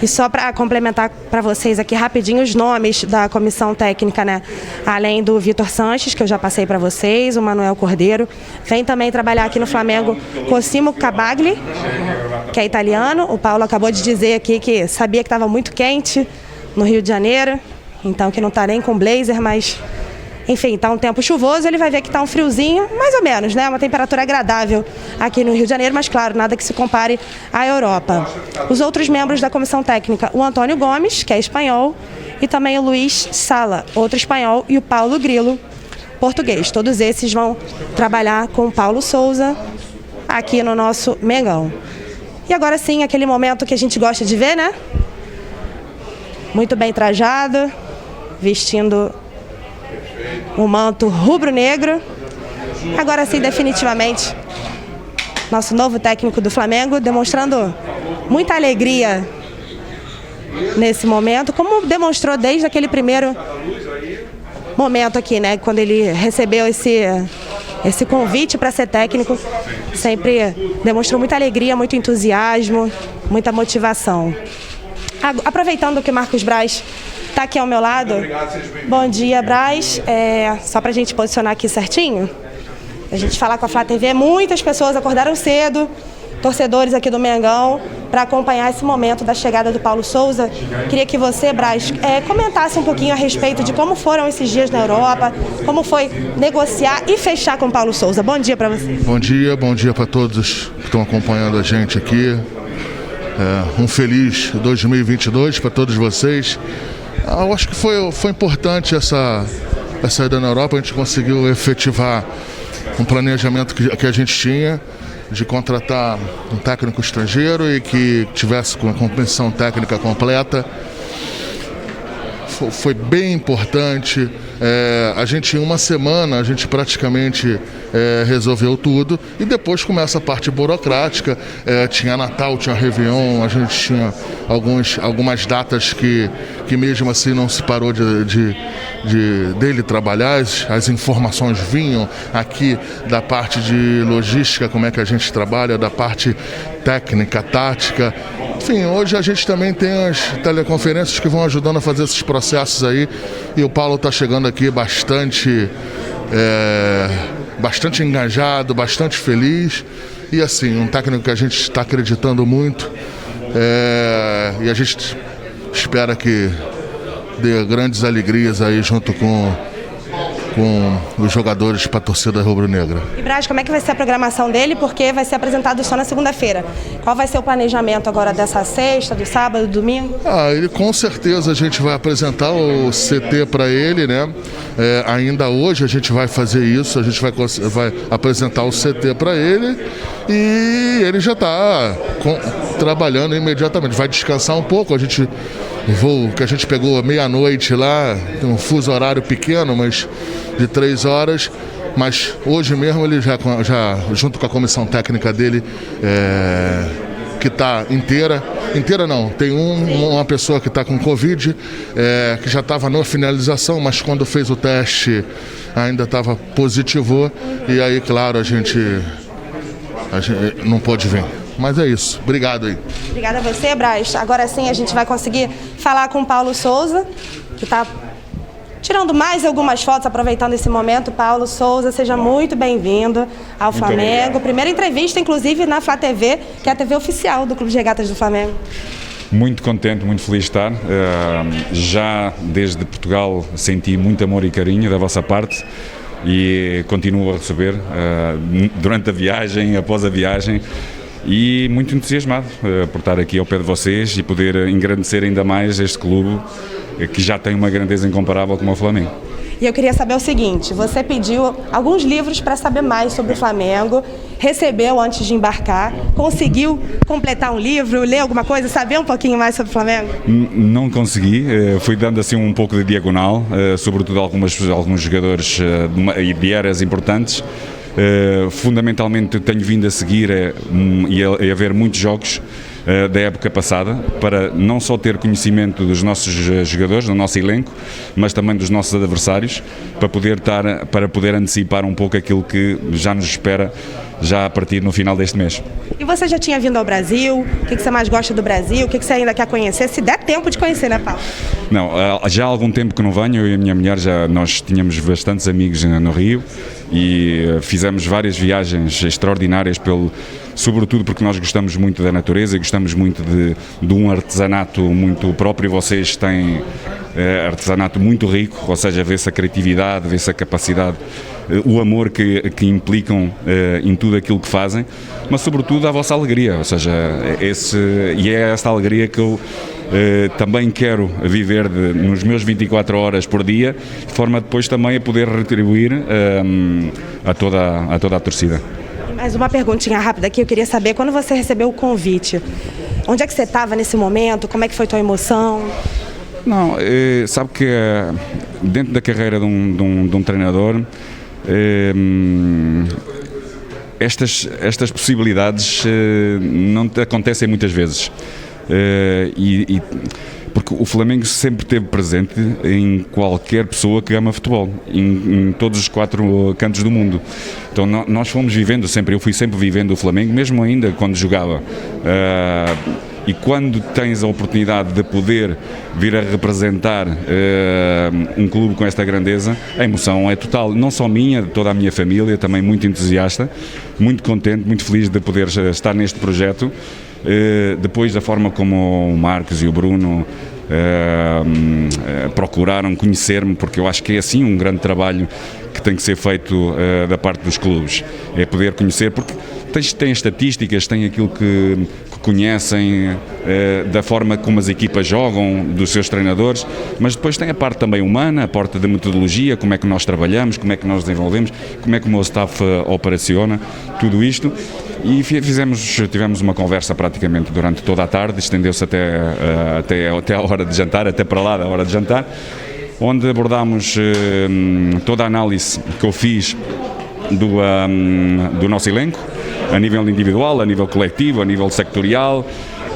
E só para complementar para vocês aqui rapidinho os nomes da comissão técnica, né? Além do Vitor Sanches, que eu já passei para vocês, o Manuel Cordeiro, vem também trabalhar aqui no Flamengo Cosimo Cabagli, que é italiano. O Paulo acabou de dizer aqui que sabia que estava muito quente no Rio de Janeiro, então que não está nem com blazer, mas enfim, está um tempo chuvoso, ele vai ver que está um friozinho, mais ou menos, né? Uma temperatura agradável aqui no Rio de Janeiro, mas claro, nada que se compare à Europa. Os outros membros da comissão técnica, o Antônio Gomes, que é espanhol, e também o Luiz Sala, outro espanhol, e o Paulo Grilo, português. Todos esses vão trabalhar com o Paulo Souza aqui no nosso Mengão. E agora sim, aquele momento que a gente gosta de ver, né? Muito bem trajado, vestindo o manto rubro-negro. Agora sim, definitivamente, nosso novo técnico do Flamengo, demonstrando muita alegria nesse momento, como demonstrou desde aquele primeiro momento aqui, né? Quando ele recebeu esse convite para ser técnico, sempre demonstrou muita alegria, muito entusiasmo, muita motivação. Aproveitando que o Marcos Braz está aqui ao meu lado. Bom dia, Braz. Só para a gente posicionar aqui certinho, a gente falar com a Flá TV, muitas pessoas acordaram cedo, torcedores aqui do Mengão, para acompanhar esse momento da chegada do Paulo Souza. Queria que você, Braz, comentasse um pouquinho a respeito de como foram esses dias na Europa, como foi negociar e fechar com o Paulo Souza. Bom dia para você. Bom dia para todos que estão acompanhando a gente aqui. Um feliz 2022 para todos vocês. Eu acho que foi importante essa ida na Europa. A gente conseguiu efetivar um planejamento que a gente tinha de contratar um técnico estrangeiro e que tivesse com a comissão técnica completa. Foi bem importante. A gente, em uma semana, a gente praticamente resolveu tudo, e depois começa a parte burocrática. Tinha Natal, tinha Réveillon, a gente tinha algumas datas que mesmo assim não se parou dele trabalhar. As informações vinham aqui da parte de logística, como é que a gente trabalha, da parte técnica, tática. Enfim, hoje a gente também tem as teleconferências que vão ajudando a fazer esses processos aí, e o Paulo está chegando aqui bastante engajado, bastante feliz, e assim, um técnico que a gente está acreditando muito, e a gente espera que dê grandes alegrias aí junto com os jogadores para a torcida rubro-negra. E Braz, como é que vai ser a programação dele? Porque vai ser apresentado só na segunda-feira. Qual vai ser o planejamento agora dessa sexta, do sábado, do domingo? Ele com certeza a gente vai apresentar o CT para ele, né? Ainda hoje a gente vai fazer isso, a gente vai apresentar o CT para ele e ele já está trabalhando imediatamente. Vai descansar um pouco, o voo que a gente pegou meia-noite lá, tem um fuso horário pequeno, mas de 3 horas, mas hoje mesmo ele já junto com a comissão técnica dele, que está inteira não, tem uma pessoa que está com Covid, que já estava na finalização, mas quando fez o teste ainda estava positivo, e aí, claro, a gente não pôde vir. Mas é isso. Obrigado aí. Obrigada a você, Braz. Agora sim a gente vai conseguir falar com o Paulo Souza, que está tirando mais algumas fotos, aproveitando esse momento. Paulo Souza, seja muito bem-vindo ao Flamengo. Primeira entrevista, inclusive, na Flá TV, que é a TV oficial do Clube de Regatas do Flamengo. Muito contente, muito feliz de estar. Já desde Portugal senti muito amor e carinho da vossa parte e continuo a receber durante a viagem, após a viagem. E muito entusiasmado por estar aqui ao pé de vocês e poder engrandecer ainda mais este clube que já tem uma grandeza incomparável como o Flamengo. E eu queria saber o seguinte, você pediu alguns livros para saber mais sobre o Flamengo, recebeu antes de embarcar, conseguiu completar um livro, ler alguma coisa, saber um pouquinho mais sobre o Flamengo? Não consegui, fui dando assim um pouco de diagonal, sobretudo alguns jogadores de áreas importantes. Fundamentalmente tenho vindo a seguir e a ver muitos jogos da época passada, para não só ter conhecimento dos nossos jogadores, do nosso elenco, mas também dos nossos adversários, para poder antecipar um pouco aquilo que já nos espera já a partir no final deste mês. E você já tinha vindo ao Brasil? O que você mais gosta do Brasil? O que você ainda quer conhecer? Se der tempo de conhecer, né, Paulo? Não, já há algum tempo que não venho, eu e a minha mulher, nós tínhamos bastantes amigos no Rio e fizemos várias viagens extraordinárias, sobretudo porque nós gostamos muito da natureza e gostamos muito de um artesanato muito próprio. Vocês têm artesanato muito rico, ou seja, vê-se a criatividade, vê-se a capacidade, o amor que implicam em tudo aquilo que fazem, mas sobretudo a vossa alegria, ou seja, é essa alegria que eu também quero viver nos meus 24 horas por dia, de forma depois também a poder retribuir a toda a torcida. Mais uma perguntinha rápida aqui, eu queria saber, quando você recebeu o convite, onde é que você estava nesse momento, como é que foi a tua emoção? Não, sabe que dentro da carreira de um treinador, estas possibilidades não acontecem muitas vezes. Porque o Flamengo sempre esteve presente em qualquer pessoa que ama futebol, em todos os 4 cantos do mundo. Então nós fomos vivendo sempre, eu fui sempre vivendo o Flamengo, mesmo ainda quando jogava. E quando tens a oportunidade de poder vir a representar um clube com esta grandeza, a emoção é total, não só minha, de toda a minha família, também muito entusiasta, muito contente, muito feliz de poder estar neste projeto. Depois da forma como o Marcos e o Bruno procuraram conhecer-me, porque eu acho que é assim um grande trabalho que tem que ser feito da parte dos clubes, é poder conhecer, porque tem estatísticas, tem aquilo que conhecem da forma como as equipas jogam, dos seus treinadores, mas depois tem a parte também humana, a parte da metodologia, como é que nós trabalhamos, como é que nós desenvolvemos, como é que o meu staff operaciona, tudo isto. E tivemos uma conversa praticamente durante toda a tarde, estendeu-se até a hora de jantar, até para lá da hora de jantar, onde abordámos toda a análise que eu fiz do nosso elenco, a nível individual, a nível coletivo, a nível sectorial,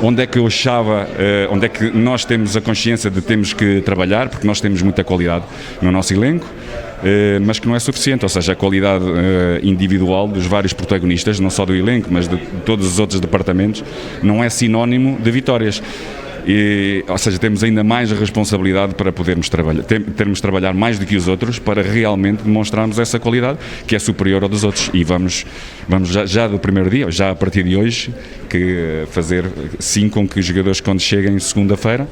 onde é que eu achava, onde é que nós temos a consciência de temos que trabalhar, porque nós temos muita qualidade no nosso elenco, mas que não é suficiente, ou seja, a qualidade individual dos vários protagonistas, não só do elenco, mas de todos os outros departamentos, não é sinónimo de vitórias. Ou seja, temos ainda mais responsabilidade para podermos termos de trabalhar mais do que os outros para realmente demonstrarmos essa qualidade que é superior ao dos outros. E vamos já do primeiro dia, já a partir de hoje, fazer sim com que os jogadores, quando cheguem segunda-feira,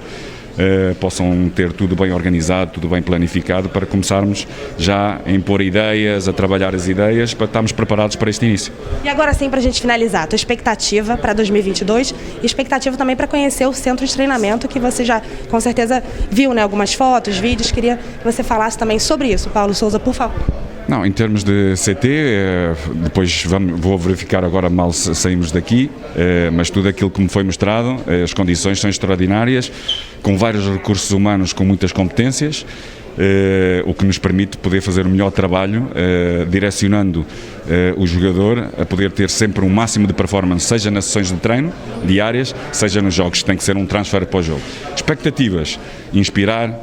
possam ter tudo bem organizado, tudo bem planificado, para começarmos já a impor ideias, a trabalhar as ideias, para estarmos preparados para este início. E agora sim, para a gente finalizar, a tua expectativa para 2022 e expectativa também para conhecer o centro de treinamento, que você já com certeza viu, né, algumas fotos, vídeos, queria que você falasse também sobre isso. Paulo Souza, por favor. Não, em termos de CT, depois vou verificar agora mal se saímos daqui, mas tudo aquilo que me foi mostrado, as condições são extraordinárias, com vários recursos humanos com muitas competências, o que nos permite poder fazer o melhor trabalho, direcionando o jogador a poder ter sempre um máximo de performance, seja nas sessões de treino diárias, seja nos jogos, tem que ser um transfer para o jogo. Expectativas, inspirar,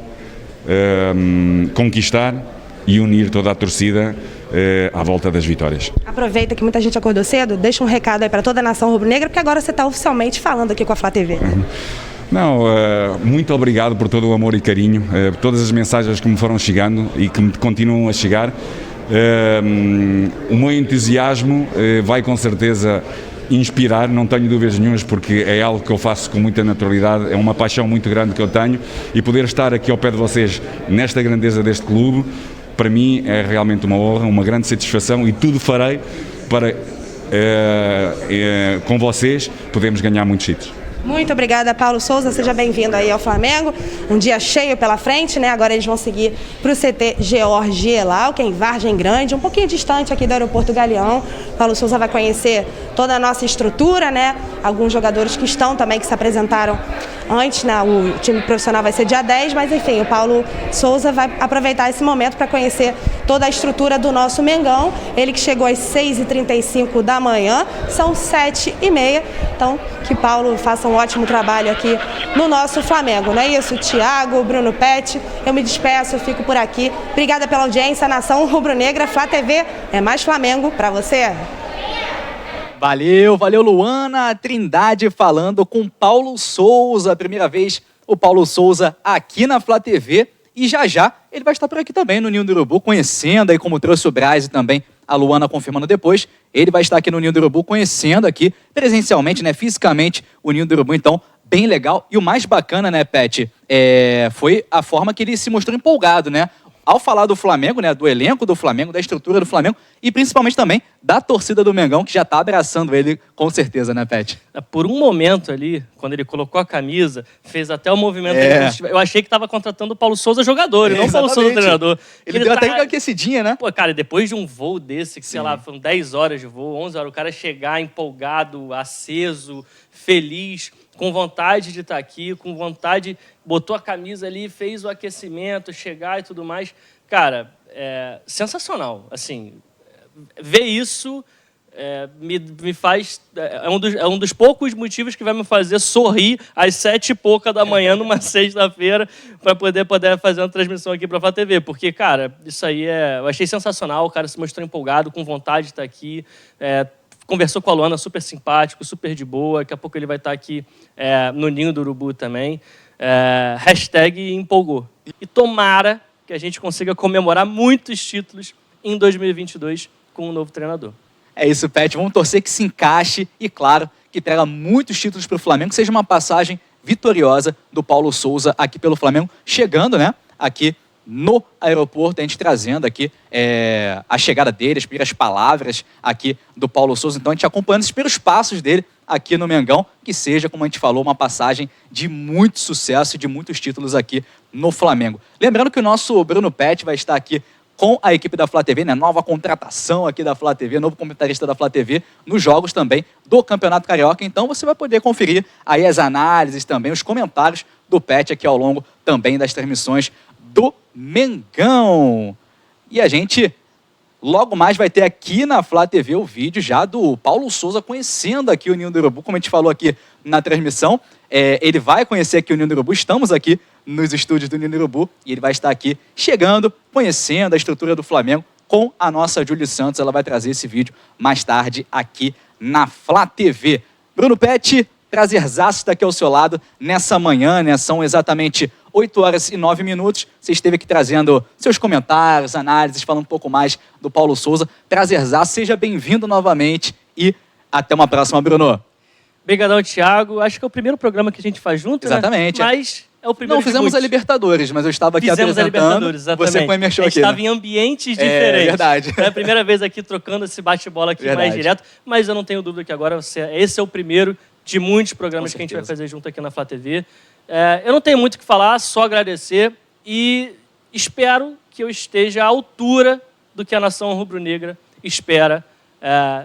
conquistar e unir toda a torcida à volta das vitórias. Aproveita que muita gente acordou cedo, deixa um recado aí para toda a nação rubro-negra, porque agora você está oficialmente falando aqui com a Flá TV. Não, muito obrigado por todo o amor e carinho, por todas as mensagens que me foram chegando e que me continuam a chegar. O meu entusiasmo vai com certeza inspirar, não tenho dúvidas nenhumas, porque é algo que eu faço com muita naturalidade, é uma paixão muito grande que eu tenho, e poder estar aqui ao pé de vocês nesta grandeza deste clube, para mim é realmente uma honra, uma grande satisfação, e tudo farei para, com vocês, podermos ganhar muitos títulos. Muito obrigada, Paulo Souza, seja bem-vindo aí ao Flamengo, um dia cheio pela frente, né? Agora eles vão seguir para o CT George Elau, que é em Vargem Grande, um pouquinho distante aqui do Aeroporto Galeão. Paulo Souza vai conhecer toda a nossa estrutura, né? Alguns jogadores que estão também, que se apresentaram antes, né? O time profissional vai ser dia 10, mas enfim, o Paulo Souza vai aproveitar esse momento para conhecer toda a estrutura do nosso Mengão. Ele que chegou às 6h35 da manhã, são 7h30, então que Paulo faça um ótimo trabalho aqui no nosso Flamengo, não é isso? Thiago, Bruno Pet, eu me despeço, eu fico por aqui. Obrigada pela audiência, nação rubro-negra, Flá TV, é mais Flamengo para você. Valeu, valeu, Luana Trindade falando com Paulo Souza. Primeira vez o Paulo Souza aqui na Flá TV, e já ele vai estar por aqui também no Ninho do Urubu, conhecendo aí, como trouxe o Braz e também a Luana confirmando depois. Ele vai estar aqui no Ninho do Urubu, conhecendo aqui presencialmente, né, fisicamente, o Ninho do Urubu. Então, bem legal. E o mais bacana, né, Pet, foi a forma que ele se mostrou empolgado, né? Ao falar do Flamengo, né, do elenco do Flamengo, da estrutura do Flamengo e principalmente também da torcida do Mengão, que já está abraçando ele com certeza, né, Pet? Por um momento ali, quando ele colocou a camisa, fez até o movimento. Eu achei que estava contratando o Paulo Souza jogador, e não o Paulo Souza treinador. Ele deu até uma aquecidinha, né? Pô, cara, depois de um voo desse, que sei lá, foram 10 horas de voo, 11 horas, o cara chegar empolgado, aceso, feliz, com vontade de estar aqui, com vontade, botou a camisa ali, fez o aquecimento, chegar e tudo mais. Cara, sensacional. Assim, ver isso me faz... É um dos poucos motivos que vai me fazer sorrir às 7h pouca da manhã, numa sexta-feira, para poder fazer uma transmissão aqui para a Flá TV. Porque, cara, isso aí eu achei sensacional. O cara se mostrou empolgado, com vontade de estar aqui. Conversou com a Luana, super simpático, super de boa. Daqui a pouco ele vai estar aqui no Ninho do Urubu também. Hashtag empolgou. E tomara que a gente consiga comemorar muitos títulos em 2022 com um novo treinador. É isso, Pet. Vamos torcer que se encaixe e, claro, que traga muitos títulos para o Flamengo, que seja uma passagem vitoriosa do Paulo Souza aqui pelo Flamengo, chegando, né, aqui no aeroporto, a gente trazendo aqui a chegada dele, as primeiras palavras aqui do Paulo Souza. Então, a gente acompanhando os primeiros passos dele aqui no Mengão, que seja, como a gente falou, uma passagem de muito sucesso e de muitos títulos aqui no Flamengo. Lembrando que o nosso Bruno Pet vai estar aqui com a equipe da Flá TV, né? Nova contratação aqui da Flá TV, novo comentarista da Flá TV, nos jogos também do Campeonato Carioca. Então você vai poder conferir aí as análises também, os comentários do Pet aqui ao longo também das transmissões do Mengão. E a gente logo mais vai ter aqui na Flá TV o vídeo já do Paulo Souza conhecendo aqui o Ninho do Urubu, como a gente falou aqui na transmissão. Ele vai conhecer aqui o Ninho do Urubu, estamos aqui nos estúdios do Ninho do Urubu, e ele vai estar aqui chegando, conhecendo a estrutura do Flamengo com a nossa Júlia Santos. Ela vai trazer esse vídeo mais tarde aqui na Flá TV. Bruno Pet, prazerzaço estar aqui ao seu lado nessa manhã, né? São exatamente 8h09. Você esteve aqui trazendo seus comentários, análises, falando um pouco mais do Paulo Souza. Prazerzaço, seja bem-vindo novamente e até uma próxima, Bruno. Obrigadão, Thiago. Acho que é o primeiro programa que a gente faz junto, exatamente, né? Mas é o primeiro. Não, fizemos a Libertadores, mas eu estava aqui apresentando. A Libertadores, exatamente. Você foi minha show aqui. A gente estava em ambientes diferentes. É verdade. É a primeira vez aqui trocando esse bate-bola aqui mais direto, mas eu não tenho dúvida que agora esse é o primeiro de muitos programas que a gente vai fazer junto aqui na Flá TV. Eu não tenho muito o que falar, só agradecer e espero que eu esteja à altura do que a nação rubro-negra espera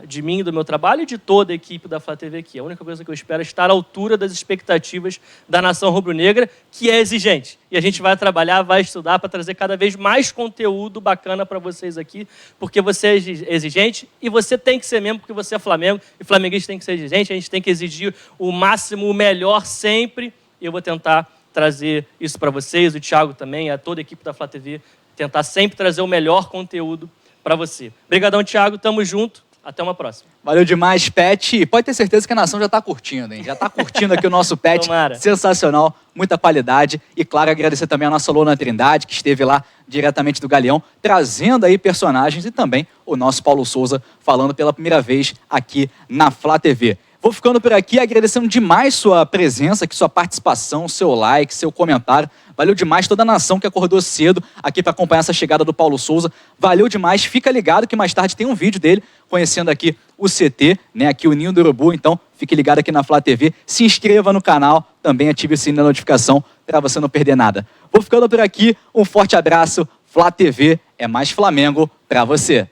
de mim, do meu trabalho e de toda a equipe da Flá TV aqui. A única coisa que eu espero é estar à altura das expectativas da nação rubro-negra, que é exigente. E a gente vai trabalhar, vai estudar para trazer cada vez mais conteúdo bacana para vocês aqui, porque você é exigente e você tem que ser mesmo, porque você é Flamengo e flamenguista tem que ser exigente, a gente tem que exigir o máximo, o melhor sempre. E eu vou tentar trazer isso para vocês, o Thiago também, a toda a equipe da Flá TV, tentar sempre trazer o melhor conteúdo para você. Obrigadão, Thiago, tamo junto. Até uma próxima. Valeu demais, Pet. Pode ter certeza que a nação já está curtindo, hein? Já está curtindo aqui o nosso Pet. Tomara. Sensacional, muita qualidade. E, claro, agradecer também a nossa Lona Trindade, que esteve lá diretamente do Galeão, trazendo aí personagens, e também o nosso Paulo Souza, falando pela primeira vez aqui na Flá TV. Vou ficando por aqui, agradecendo demais sua presença, aqui, sua participação, seu like, seu comentário. Valeu demais toda a nação que acordou cedo aqui para acompanhar essa chegada do Paulo Souza. Valeu demais. Fica ligado que mais tarde tem um vídeo dele conhecendo aqui o CT, né? Aqui o Ninho do Urubu. Então, fique ligado aqui na Flá TV. Se inscreva no canal, também ative o sininho da notificação para você não perder nada. Vou ficando por aqui. Um forte abraço. Flá TV é mais Flamengo para você.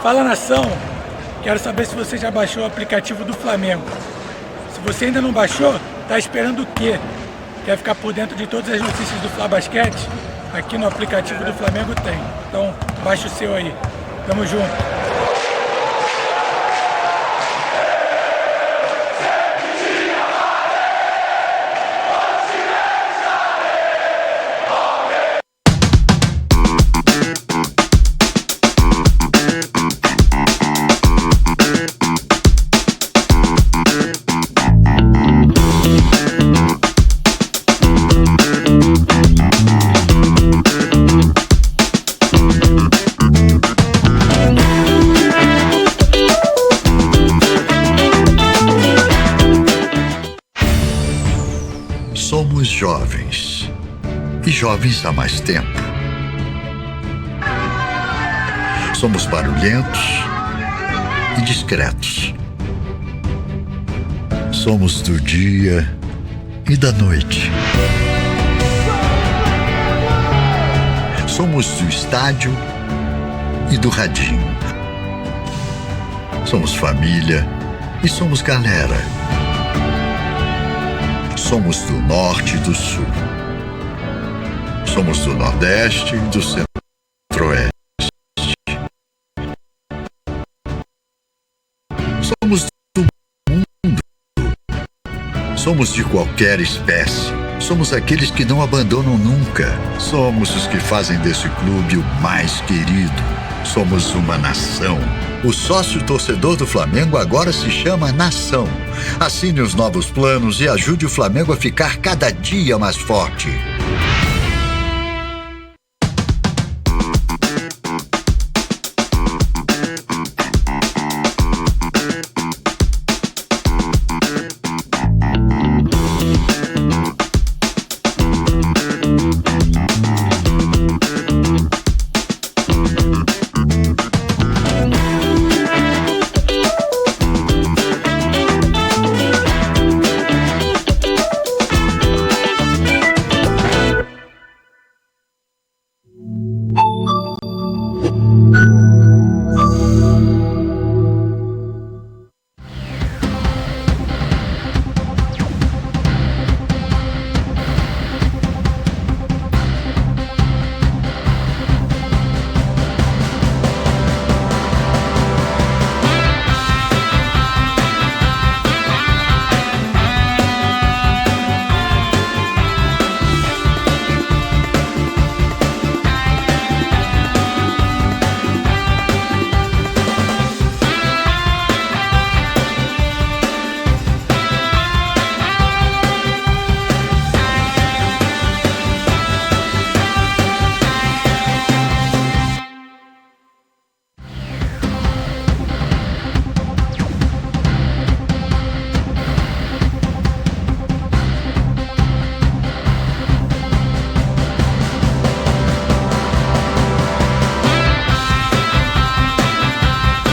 Fala, nação! Quero saber se você já baixou o aplicativo do Flamengo. Se você ainda não baixou, tá esperando o quê? Quer ficar por dentro de todas as notícias do Flá Basquete? Aqui no aplicativo do Flamengo tem. Então, baixa o seu aí. Tamo junto! Somos jovens, e jovens há mais tempo. Somos barulhentos e discretos. Somos do dia e da noite. Somos do estádio e do radinho. Somos família e somos galera. Somos do norte e do sul. Somos do nordeste e do centro-oeste. Somos do mundo. Somos de qualquer espécie. Somos aqueles que não abandonam nunca. Somos os que fazem desse clube o mais querido. Somos uma nação. O sócio torcedor do Flamengo agora se chama Nação. Assine os novos planos e ajude o Flamengo a ficar cada dia mais forte.